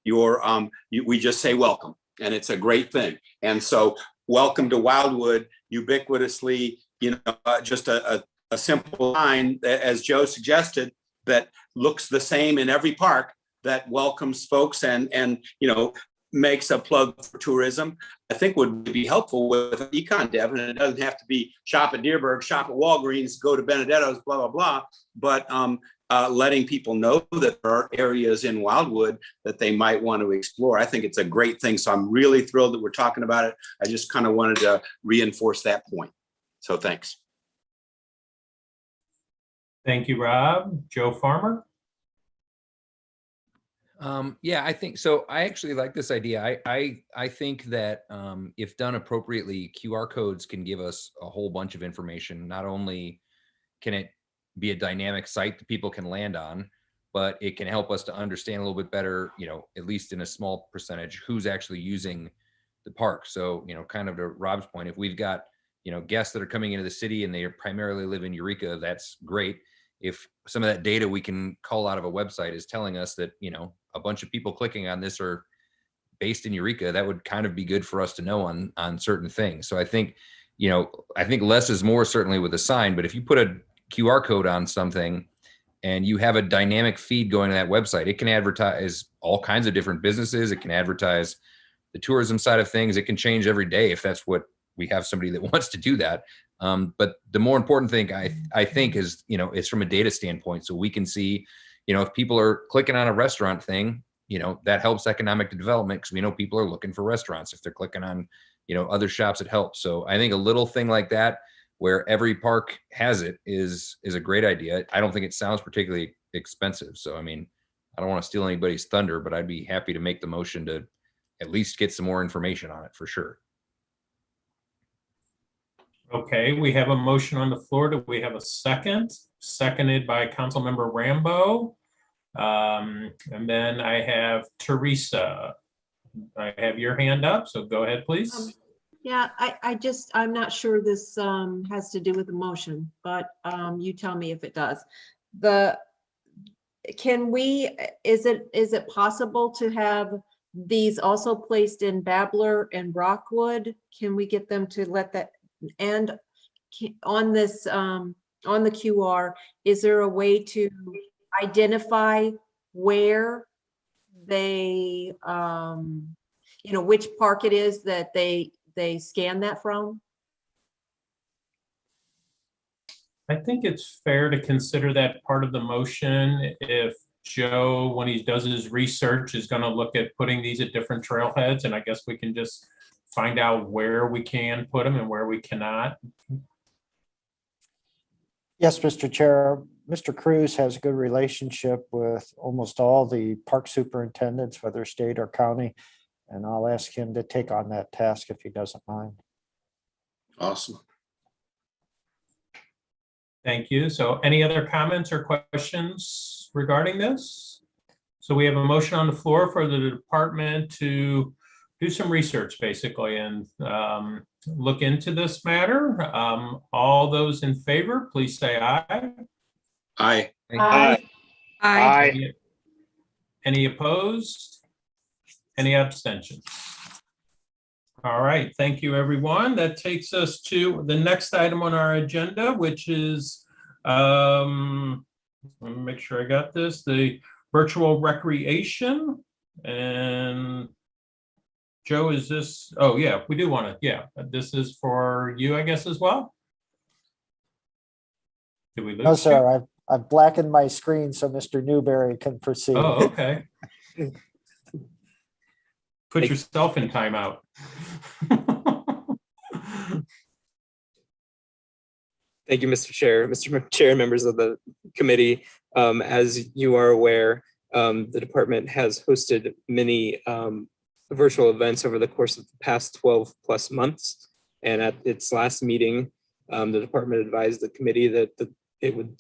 we just say welcome, and it's a great thing. And so welcome to Wildwood, ubiquitously, just a simple line, as Joe suggested, that looks the same in every park, that welcomes folks and makes a plug for tourism, I think would be helpful with econ dev. And it doesn't have to be shop at Deerberg, shop at Walgreens, go to Benedetto's, blah, blah, blah. But letting people know that there are areas in Wildwood that they might want to explore. I think it's a great thing. So I'm really thrilled that we're talking about it. I just kind of wanted to reinforce that point. So thanks. Thank you, Rob. Joe Farmer? Yeah, I think so. I actually like this idea. I think that if done appropriately, QR codes can give us a whole bunch of information. Not only can it be a dynamic site that people can land on, but it can help us to understand a little bit better, at least in a small percentage, who's actually using the park. So, kind of to Rob's point, if we've got, guests that are coming into the city and they primarily live in Eureka, that's great. If some of that data we can call out of a website is telling us that, a bunch of people clicking on this are based in Eureka, that would kind of be good for us to know on certain things. So I think, less is more, certainly with a sign, but if you put a QR code on something and you have a dynamic feed going to that website, it can advertise all kinds of different businesses. It can advertise the tourism side of things. It can change every day if that's what we have somebody that wants to do that. But the more important thing I think is, it's from a data standpoint. So we can see, if people are clicking on a restaurant thing, that helps economic development because we know people are looking for restaurants. If they're clicking on, other shops, it helps. So I think a little thing like that, where every park has it, is a great idea. I don't think it sounds particularly expensive. So, I don't want to steal anybody's thunder, but I'd be happy to make the motion to at least get some more information on it for sure. Okay, we have a motion on the floor. Do we have a second? Seconded by Councilmember Rambo. And then I have Teresa. I have your hand up, so go ahead, please. Yeah, I'm not sure this has to do with the motion, but you tell me if it does. Is it possible to have these also placed in Babbler and Rockwood? Can we get them to let that, and on this, on the QR, is there a way to identify where they, which park it is that they scan that from? I think it's fair to consider that part of the motion. If Joe, when he does his research, is going to look at putting these at different trailheads, and I guess we can just find out where we can put them and where we cannot. Yes, Mr. Chair. Mr. Cruz has a good relationship with almost all the park superintendents, whether state or county, and I'll ask him to take on that task if he doesn't mind. Awesome. Thank you. So any other comments or questions regarding this? So we have a motion on the floor for the department to do some research basically and look into this matter. All those in favor, please say aye. Aye. Aye. Aye. Any opposed? Any abstentions? All right, thank you, everyone. That takes us to the next item on our agenda, which is, let me make sure I got this, the virtual recreation. And Joe, is this, oh yeah, we do want to, yeah, this is for you, I guess, as well? Did we lose? No, sir, I've blackened my screen so Mr. Newberry can proceed. Oh, okay. Put yourself in timeout. Thank you, Mr. Chair. Mr. Chair, members of the committee, as you are aware, the department has hosted many virtual events over the course of the past 12 plus months. And at its last meeting, the department advised the committee that it would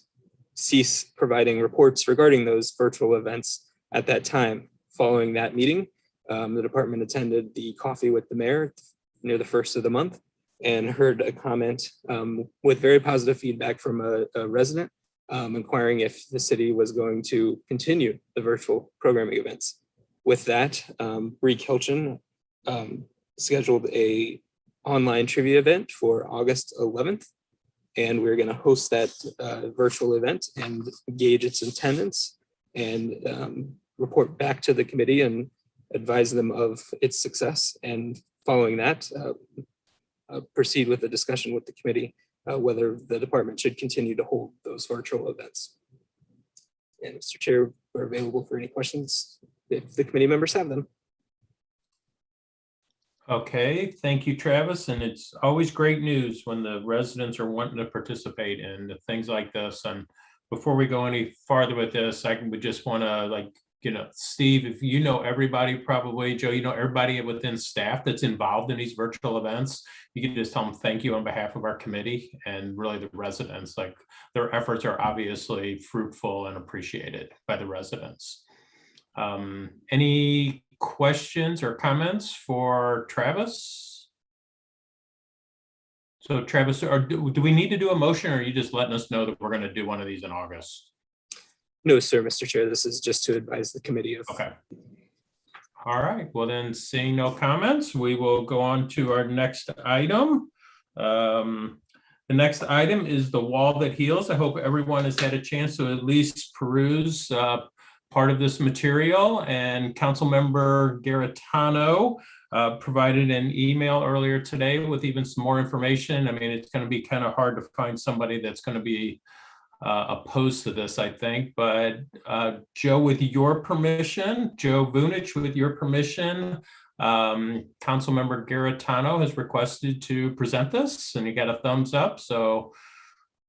cease providing reports regarding those virtual events at that time. Following that meeting, The department attended the coffee with the mayor near the first of the month and heard a comment with very positive feedback from a resident inquiring if the city was going to continue the virtual programming events. With that, Bree Kilchin scheduled a online trivia event for August 11th. And we're going to host that virtual event and gauge its attendance and report back to the committee and advise them of its success. And following that, proceed with the discussion with the committee whether the department should continue to hold those virtual events. And Mr. Chair, we're available for any questions if the committee members have them. Okay, thank you, Travis. And it's always great news when the residents are wanting to participate in things like this. And before we go any farther with this, would just want to Steve, if you know everybody, probably Joe, you know everybody within staff that's involved in these virtual events, you can just tell them thank you on behalf of our committee and really the residents. Like, their efforts are obviously fruitful and appreciated by the residents. Any questions or comments for Travis? So Travis, do we need to do a motion, or are you just letting us know that we're going to do one of these in August? No, sir, Mr. Chair, this is just to advise the committee of. Okay. All right, well then, seeing no comments, we will go on to our next item. The next item is the wall that heals. I hope everyone has had a chance to at least peruse part of this material, and Councilmember Garritano provided an email earlier today with even some more information. I mean, it's going to be kind of hard to find somebody that's going to be opposed to this, I think. But Joe, with your permission, Joe Vunich, with your permission, Councilmember Garritano has requested to present this, and you got a thumbs up. So,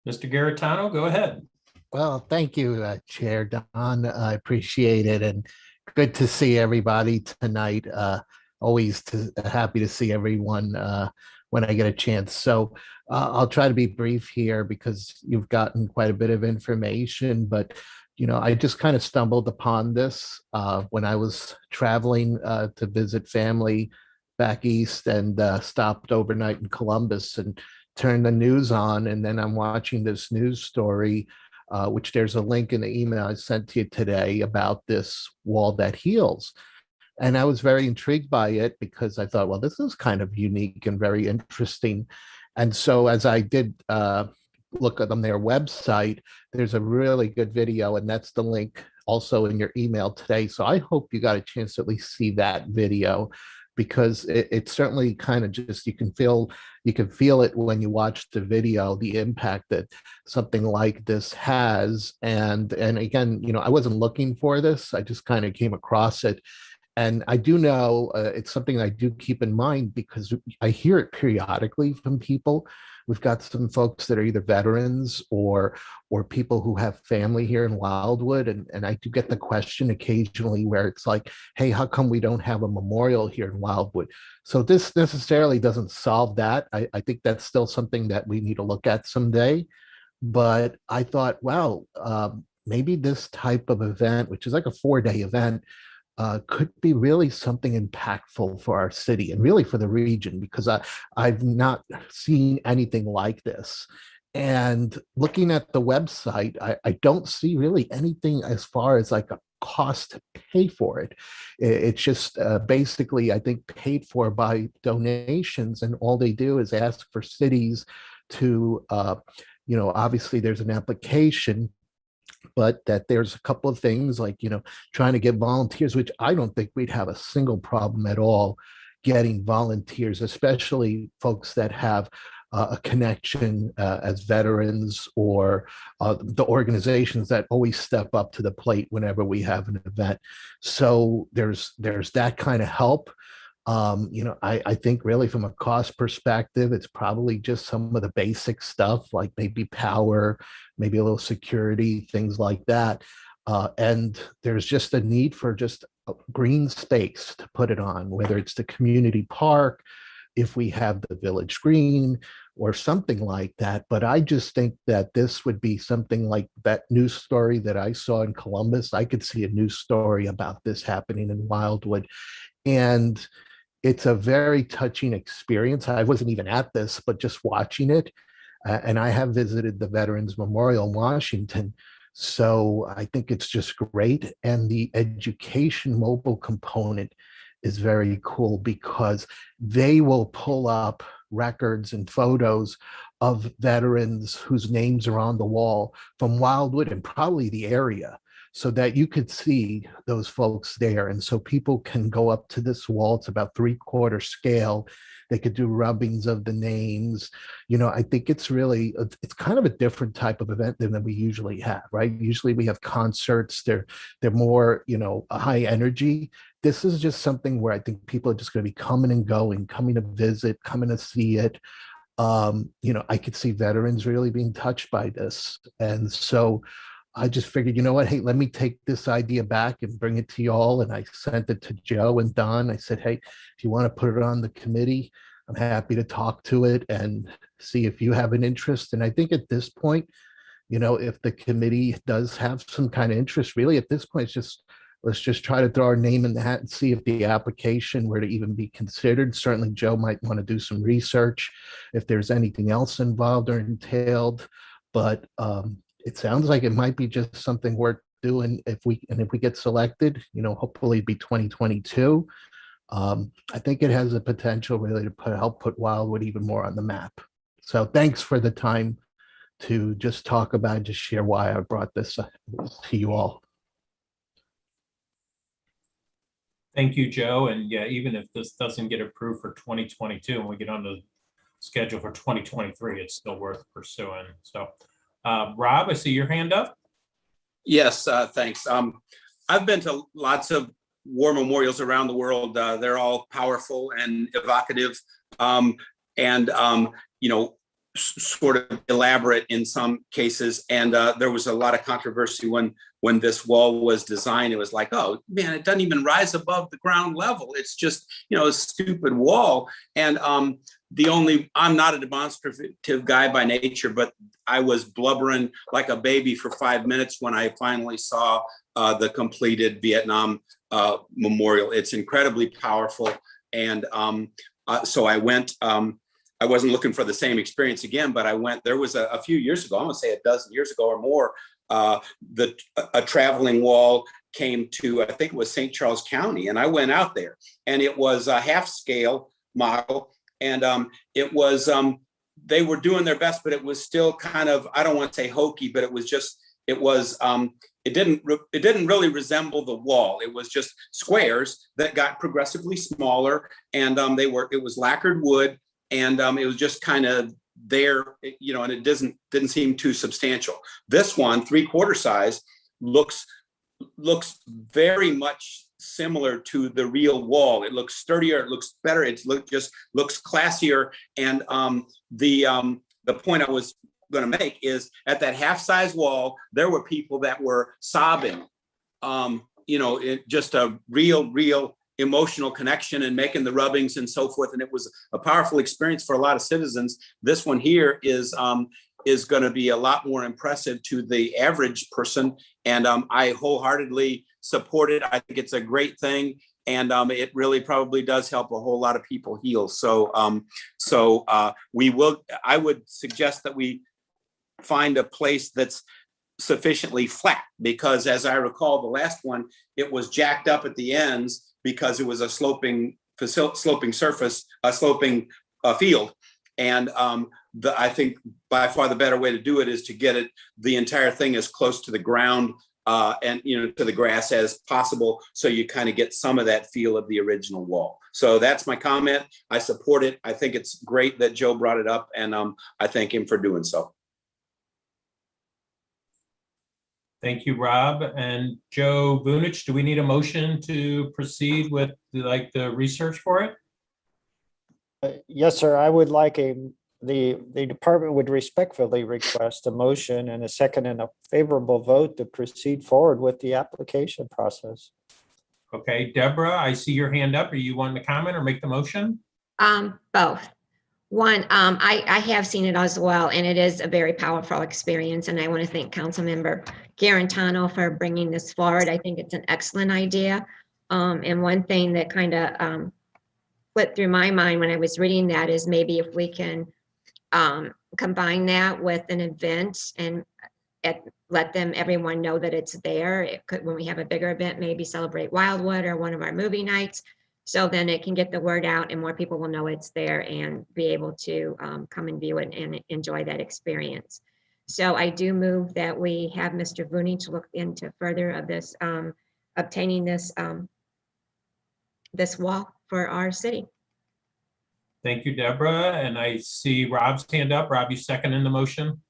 Mr. Garritano, go ahead. Well, thank you, Chair Don. I appreciate it, and good to see everybody tonight. Always happy to see everyone when I get a chance. So I'll try to be brief here because you've gotten quite a bit of information, but I just kind of stumbled upon this when I was traveling to visit family back east, and stopped overnight in Columbus and turned the news on, and then I'm watching this news story, which there's a link in the email I sent to you today about this wall that heals. And I was very intrigued by it because I thought, well, this is kind of unique and very interesting. And so as I did look on their website, there's a really good video, and that's the link also in your email today. So I hope you got a chance to at least see that video, because it certainly kind of just, you can feel it when you watch the video, the impact that something like this has. And again, I wasn't looking for this. I just kind of came across it. And I do know it's something I do keep in mind because I hear it periodically from people. We've got some folks that are either veterans or people who have family here in Wildwood. And I do get the question occasionally where it's like, hey, how come we don't have a memorial here in Wildwood? So this necessarily doesn't solve that. I think that's still something that we need to look at someday. But I thought, wow, maybe this type of event, which is like a 4-day event, could be really something impactful for our city and really for the region, because I've not seen anything like this. And looking at the website, I don't see really anything as far as like a cost to pay for it. It's just basically, I think, paid for by donations, and all they do is ask for cities to, obviously there's an application, but that there's a couple of things like, trying to get volunteers, which I don't think we'd have a single problem at all getting volunteers, especially folks that have a connection as veterans or the organizations that always step up to the plate whenever we have an event. So there's that kind of help. I think really from a cost perspective, it's probably just some of the basic stuff, like maybe power, maybe a little security, things like that. And there's just a need for just a green space to put it on, whether it's the community park, if we have the village green or something like that. But I just think that this would be something like that news story that I saw in Columbus. I could see a news story about this happening in Wildwood. And it's a very touching experience. I wasn't even at this, but just watching it. And I have visited the Veterans Memorial in Washington. So I think it's just great. And the education mobile component is very cool because they will pull up records and photos of veterans whose names are on the wall from Wildwood and probably the area, so that you could see those folks there. And so people can go up to this wall. It's about 3/4 scale. They could do rubbings of the names. I think it's kind of a different type of event than we usually have, right? Usually we have concerts. They're more, high energy. This is just something where I think people are just going to be coming and going, coming to visit, coming to see it. I could see veterans really being touched by this. And so I just figured, you know what, hey, let me take this idea back and bring it to y'all. And I sent it to Joe and Don. I said, hey, if you want to put it on the committee, I'm happy to talk to it and see if you have an interest. And I think at this point, if the committee does have some kind of interest, really at this point, let's just try to throw our name in the hat and see if the application were to even be considered. Certainly Joe might want to do some research if there's anything else involved or entailed, but it sounds like it might be just something worth doing if we get selected, hopefully it'd be 2022. I think it has the potential really to help put Wildwood even more on the map. So thanks for the time to just talk about, just share why I brought this to you all. Thank you, Joe. And yeah, even if this doesn't get approved for 2022 and we get on the schedule for 2023, it's still worth pursuing. So Rob, I see your hand up. Yes, thanks. I've been to lots of war memorials around the world. They're all powerful and evocative, sort of elaborate in some cases. And there was a lot of controversy when this wall was designed. It was like, oh man, it doesn't even rise above the ground level. It's just, a stupid wall. And I'm not a demonstrative guy by nature, but I was blubbering like a baby for 5 minutes when I finally saw the completed Vietnam memorial. It's incredibly powerful. And so I went, I wasn't looking for the same experience again, but I went, there was a few years ago, I'm gonna say a dozen years ago or more, a traveling wall came to, I think it was St. Charles County. And I went out there and it was a half scale model. And it was, they were doing their best, but it was still kind of, I don't want to say hokey, but it didn't really resemble the wall. It was just squares that got progressively smaller, and it was lacquered wood, and it was just kind of there, and it didn't seem too substantial. This one, 3/4 size, looks very much similar to the real wall. It looks sturdier, it looks better, just looks classier. And the point I was going to make is at that half-size wall, there were people that were sobbing, just a real emotional connection and making the rubbings and so forth. And it was a powerful experience for a lot of citizens. This one here is going to be a lot more impressive to the average person. And I wholeheartedly support it. I think it's a great thing. And it really probably does help a whole lot of people heal. So I would suggest that we find a place that's sufficiently flat, because as I recall, the last one, it was jacked up at the ends because it was a sloping surface, a sloping field. And I think by far the better way to do it is to get the entire thing as close to the ground and to the grass as possible, so you kind of get some of that feel of the original wall. So that's my comment. I support it. I think it's great that Joe brought it up, and I thank him for doing so. Thank you, Rob. And Joe Vunich, do we need a motion to proceed with the research for it? Yes, sir. I would like the department would respectfully request a motion and a second and a favorable vote to proceed forward with the application process. Okay, Deborah, I see your hand up. Are you wanting to comment or make the motion? Both. One, I have seen it as well, and it is a very powerful experience. And I want to thank Councilmember Garantano for bringing this forward. I think it's an excellent idea. And one thing that kind of flipped through my mind when I was reading that is maybe if we can combine that with an event and let everyone know that it's there. It could, when we have a bigger event, maybe celebrate Wildwood or one of our movie nights. So then it can get the word out and more people will know it's there and be able to come and view it and enjoy that experience. So I do move that we have Mr. Vunich to look into further of this, obtaining this, this wall for our city. Thank you, Deborah. And I see Rob's hand up. Rob, you second in the motion?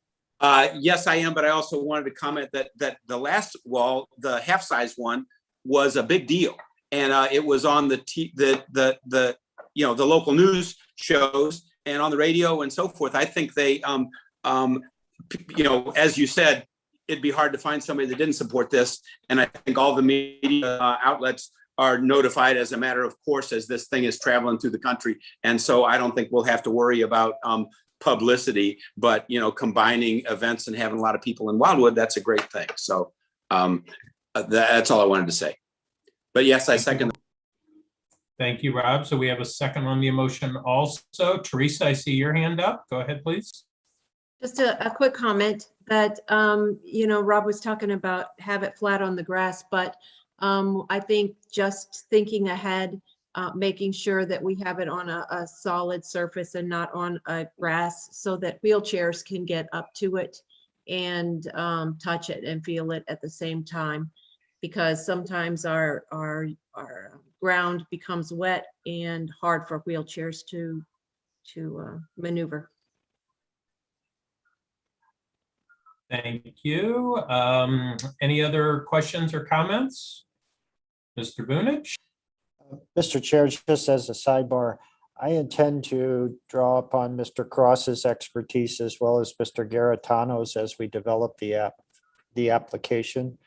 Yes, I am, but I also wanted to comment that the last wall, the half-size one, was a big deal. And it was on the local news shows and on the radio and so forth. I think they, as you said, it'd be hard to find somebody that didn't support this. And I think all the media outlets are notified as a matter of course as this thing is traveling through the country. And so I don't think we'll have to worry about publicity, but combining events and having a lot of people in Wildwood, that's a great thing. So that's all I wanted to say. But yes, I second. Thank you, Rob. So we have a second on the motion also. Teresa, I see your hand up. Go ahead, please. Just a quick comment that, Rob was talking about have it flat on the grass, but I think just thinking ahead, making sure that we have it on a solid surface and not on a grass so that wheelchairs can get up to it and touch it and feel it at the same time. Because sometimes our ground becomes wet and hard for wheelchairs to maneuver. Thank you. Any other questions or comments? Mr. Vunich? Mr. Chair, just as a sidebar, I intend to draw upon Mr. Cross's expertise as well as Mr. Garatano's as we develop the application.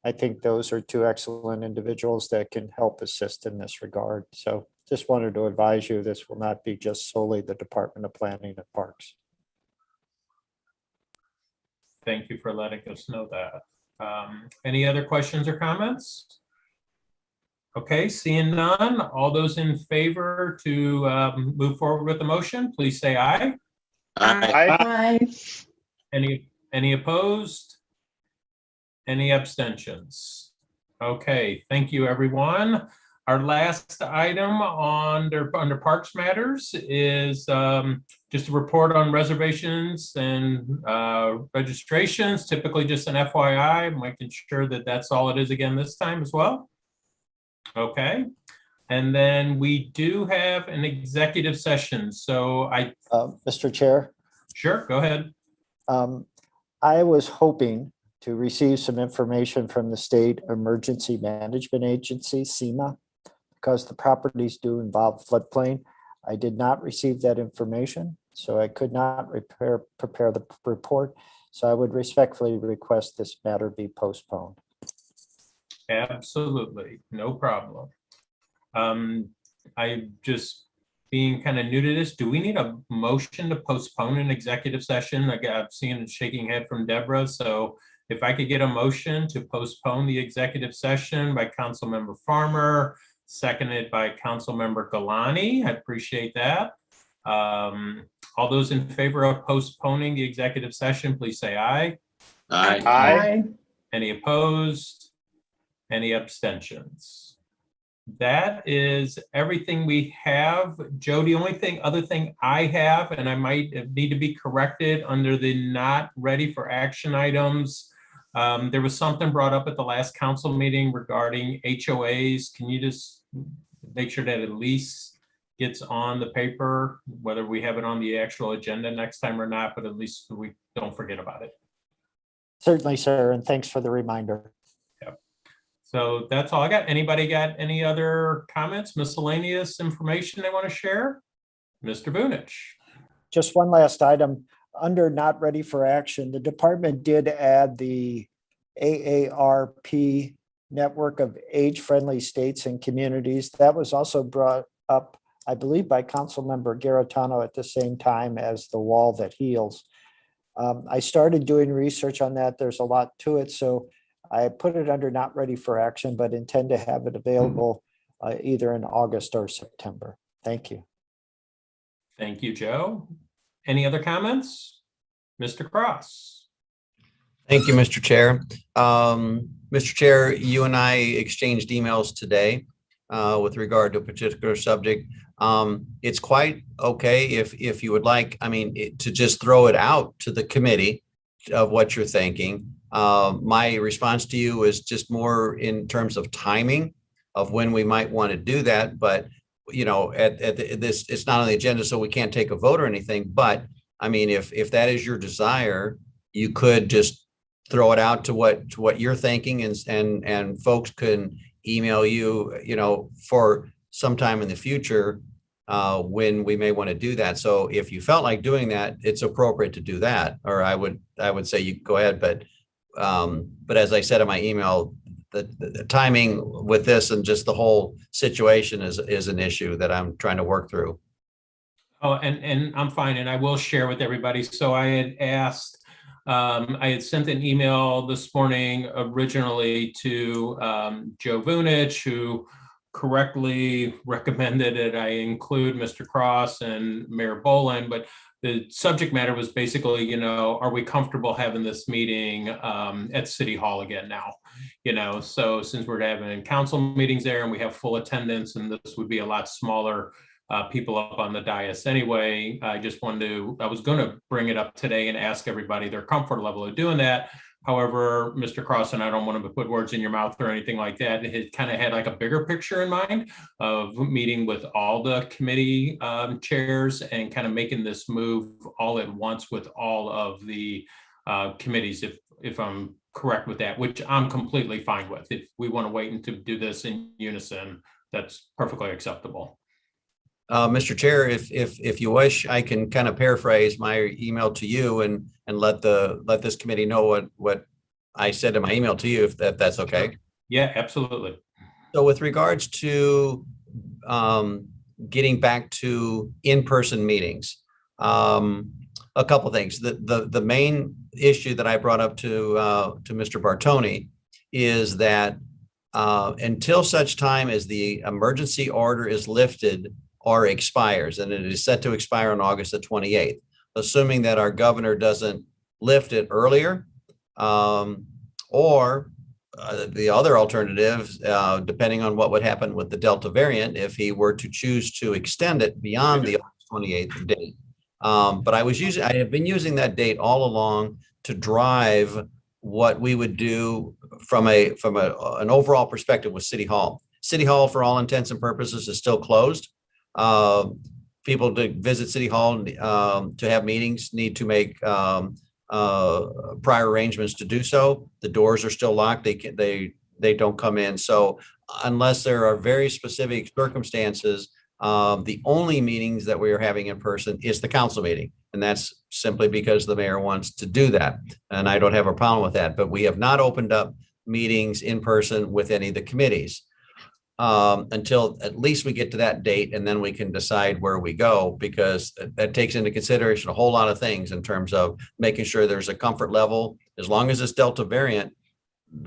I think those are two excellent individuals that can help assist in this regard. So just wanted to advise you, this will not be just solely the Department of Planning and Parks. Thank you for letting us know that. Any other questions or comments? Okay, seeing none, all those in favor to move forward with the motion, please say aye. Aye. Any opposed? Any abstentions? Okay, thank you, everyone. Our last item under Parks Matters is just a report on reservations and registrations, typically just an FYI, making sure that that's all it is again this time as well. Okay, and then we do have an executive session. So Mr. Chair? Sure, go ahead. I was hoping to receive some information from the State Emergency Management Agency, SEMA, because the properties do involve floodplain. I did not receive that information, so I could not prepare the report. So I would respectfully request this matter be postponed. Absolutely, no problem. I just being kind of new to this, do we need a motion to postpone an executive session? I've seen a shaking head from Deborah, so if I could get a motion to postpone the executive session by Councilmember Farmer, seconded by Councilmember Galani, I appreciate that. All those in favor of postponing the executive session, please say aye. Aye. Aye. Any opposed? Any abstentions? That is everything we have. Joe, the only other thing I have, and I might need to be corrected under the not ready for action items. There was something brought up at the last council meeting regarding HOAs. Can you just make sure that at least gets on the paper, whether we have it on the actual agenda next time or not, but at least we don't forget about it. Certainly, sir, and thanks for the reminder. Yep. So that's all I got. Anybody got any other comments, miscellaneous information they want to share? Mr. Vunich. Just one last item. Under not ready for action, the department did add the AARP network of age-friendly states and communities. That was also brought up I believe by Councilmember Garitano at the same time as The Wall That Heals. I started doing research on that. There's a lot to it, so I put it under not ready for action, but intend to have it available either in August or September. Thank you. Thank you, Joe. Any other comments? Mr. Cross? Thank you, Mr. Chair. Mr. Chair, you and I exchanged emails today with regard to a particular subject. It's quite okay if you would like, I mean, to just throw it out to the committee of what you're thinking. My response to you is just more in terms of timing of when we might want to do that. But, you know, this, it's not on the agenda, so we can't take a vote or anything. But I mean, if that is your desire, you could just throw it out to what you're thinking, and folks can email you, you know, for sometime in the future when we may want to do that. So if you felt like doing that, it's appropriate to do that. Or I would say you go ahead, but as I said in my email, the timing with this and just the whole situation is an issue that I'm trying to work through. Oh, and I'm fine, and I will share with everybody. So I had asked, I had sent an email this morning originally to Joe Vunich, who correctly recommended that I include Mr. Cross and Mayor Boland, but the subject matter was basically, you know, are we comfortable having this meeting at City Hall again now? You know, so since we're having council meetings there and we have full attendance, and this would be a lot smaller people up on the dais anyway, I just wanted to, I was going to bring it up today and ask everybody their comfort level of doing that. However, Mr. Cross, and I don't want to put words in your mouth or anything like that, it kind of had like a bigger picture in mind of meeting with all the committee chairs and kind of making this move all at once with all of the committees, if I'm correct with that, which I'm completely fine with. If we want to wait and to do this in unison, that's perfectly acceptable. Mr. Chair, if you wish, I can kind of paraphrase my email to you and let this committee know what I said in my email to you, if that's okay. Yeah, absolutely. So with regards to getting back to in-person meetings, a couple of things. The main issue that I brought up to Mr. Bartoni is that until such time as the emergency order is lifted or expires, and it is set to expire on August the 28th, assuming that our governor doesn't lift it earlier, or the other alternatives, depending on what would happen with the Delta variant, if he were to choose to extend it beyond the August 28th date. But I have been using that date all along to drive what we would do from an overall perspective with City Hall. City Hall, for all intents and purposes, is still closed. People to visit City Hall to have meetings need to make prior arrangements to do so. The doors are still locked. They don't come in. So unless there are very specific circumstances, the only meetings that we are having in person is the council meeting. And that's simply because the mayor wants to do that. And I don't have a problem with that, but we have not opened up meetings in person with any of the committees until at least we get to that date, and then we can decide where we go, because that takes into consideration a whole lot of things in terms of making sure there's a comfort level. As long as it's Delta variant,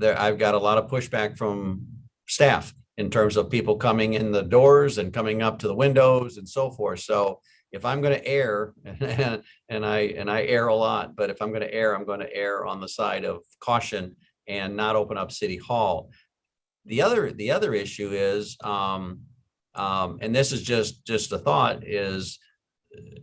I've got a lot of pushback from staff in terms of people coming in the doors and coming up to the windows and so forth. So if I'm going to err, and I err a lot, but if I'm going to err, I'm going to err on the side of caution and not open up City Hall. The other issue is, and this is just a thought, is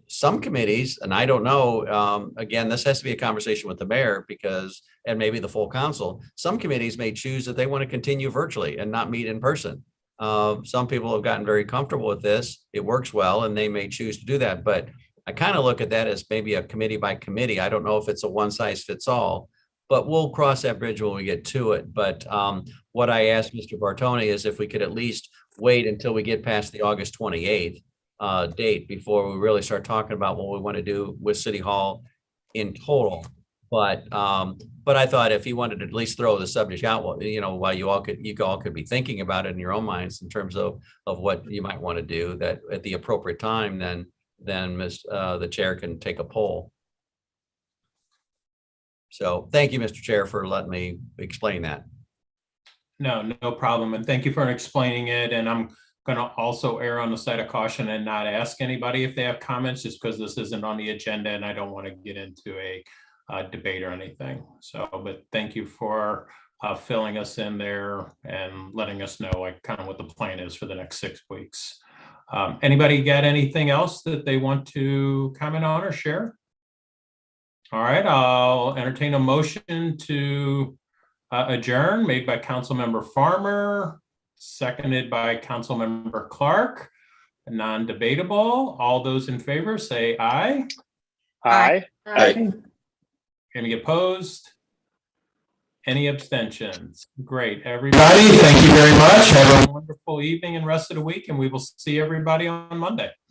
some committees, and I don't know, again, this has to be a conversation with the mayor, because, and maybe the full council, some committees may choose that they want to continue virtually and not meet in person. Some people have gotten very comfortable with this. It works well, and they may choose to do that. But I kind of look at that as maybe a committee by committee. I don't know if it's a one size fits all, but we'll cross that bridge when we get to it. But what I asked Mr. Bartoni is if we could at least wait until we get past the August 28th date before we really start talking about what we want to do with City Hall in total. But I thought if he wanted to at least throw the subject out, well, while you all could be thinking about it in your own minds in terms of what you might want to do, that at the appropriate time, then the chair can take a poll. So thank you, Mr. Chair, for letting me explain that. No problem. And thank you for explaining it. And I'm going to also err on the side of caution and not ask anybody if they have comments, just because this isn't on the agenda and I don't want to get into a debate or anything. So, but thank you for filling us in there and letting us know like kind of what the plan is for the next 6 weeks. Anybody got anything else that they want to comment on or share? All right, I'll entertain a motion to adjourn, made by Councilmember Farmer, seconded by Councilmember Clark. Non-debatable. All those in favor say aye. Aye. Any opposed? Any abstentions? Great, everybody. Thank you very much. Have a wonderful evening and rest of the week, and we will see everybody on Monday.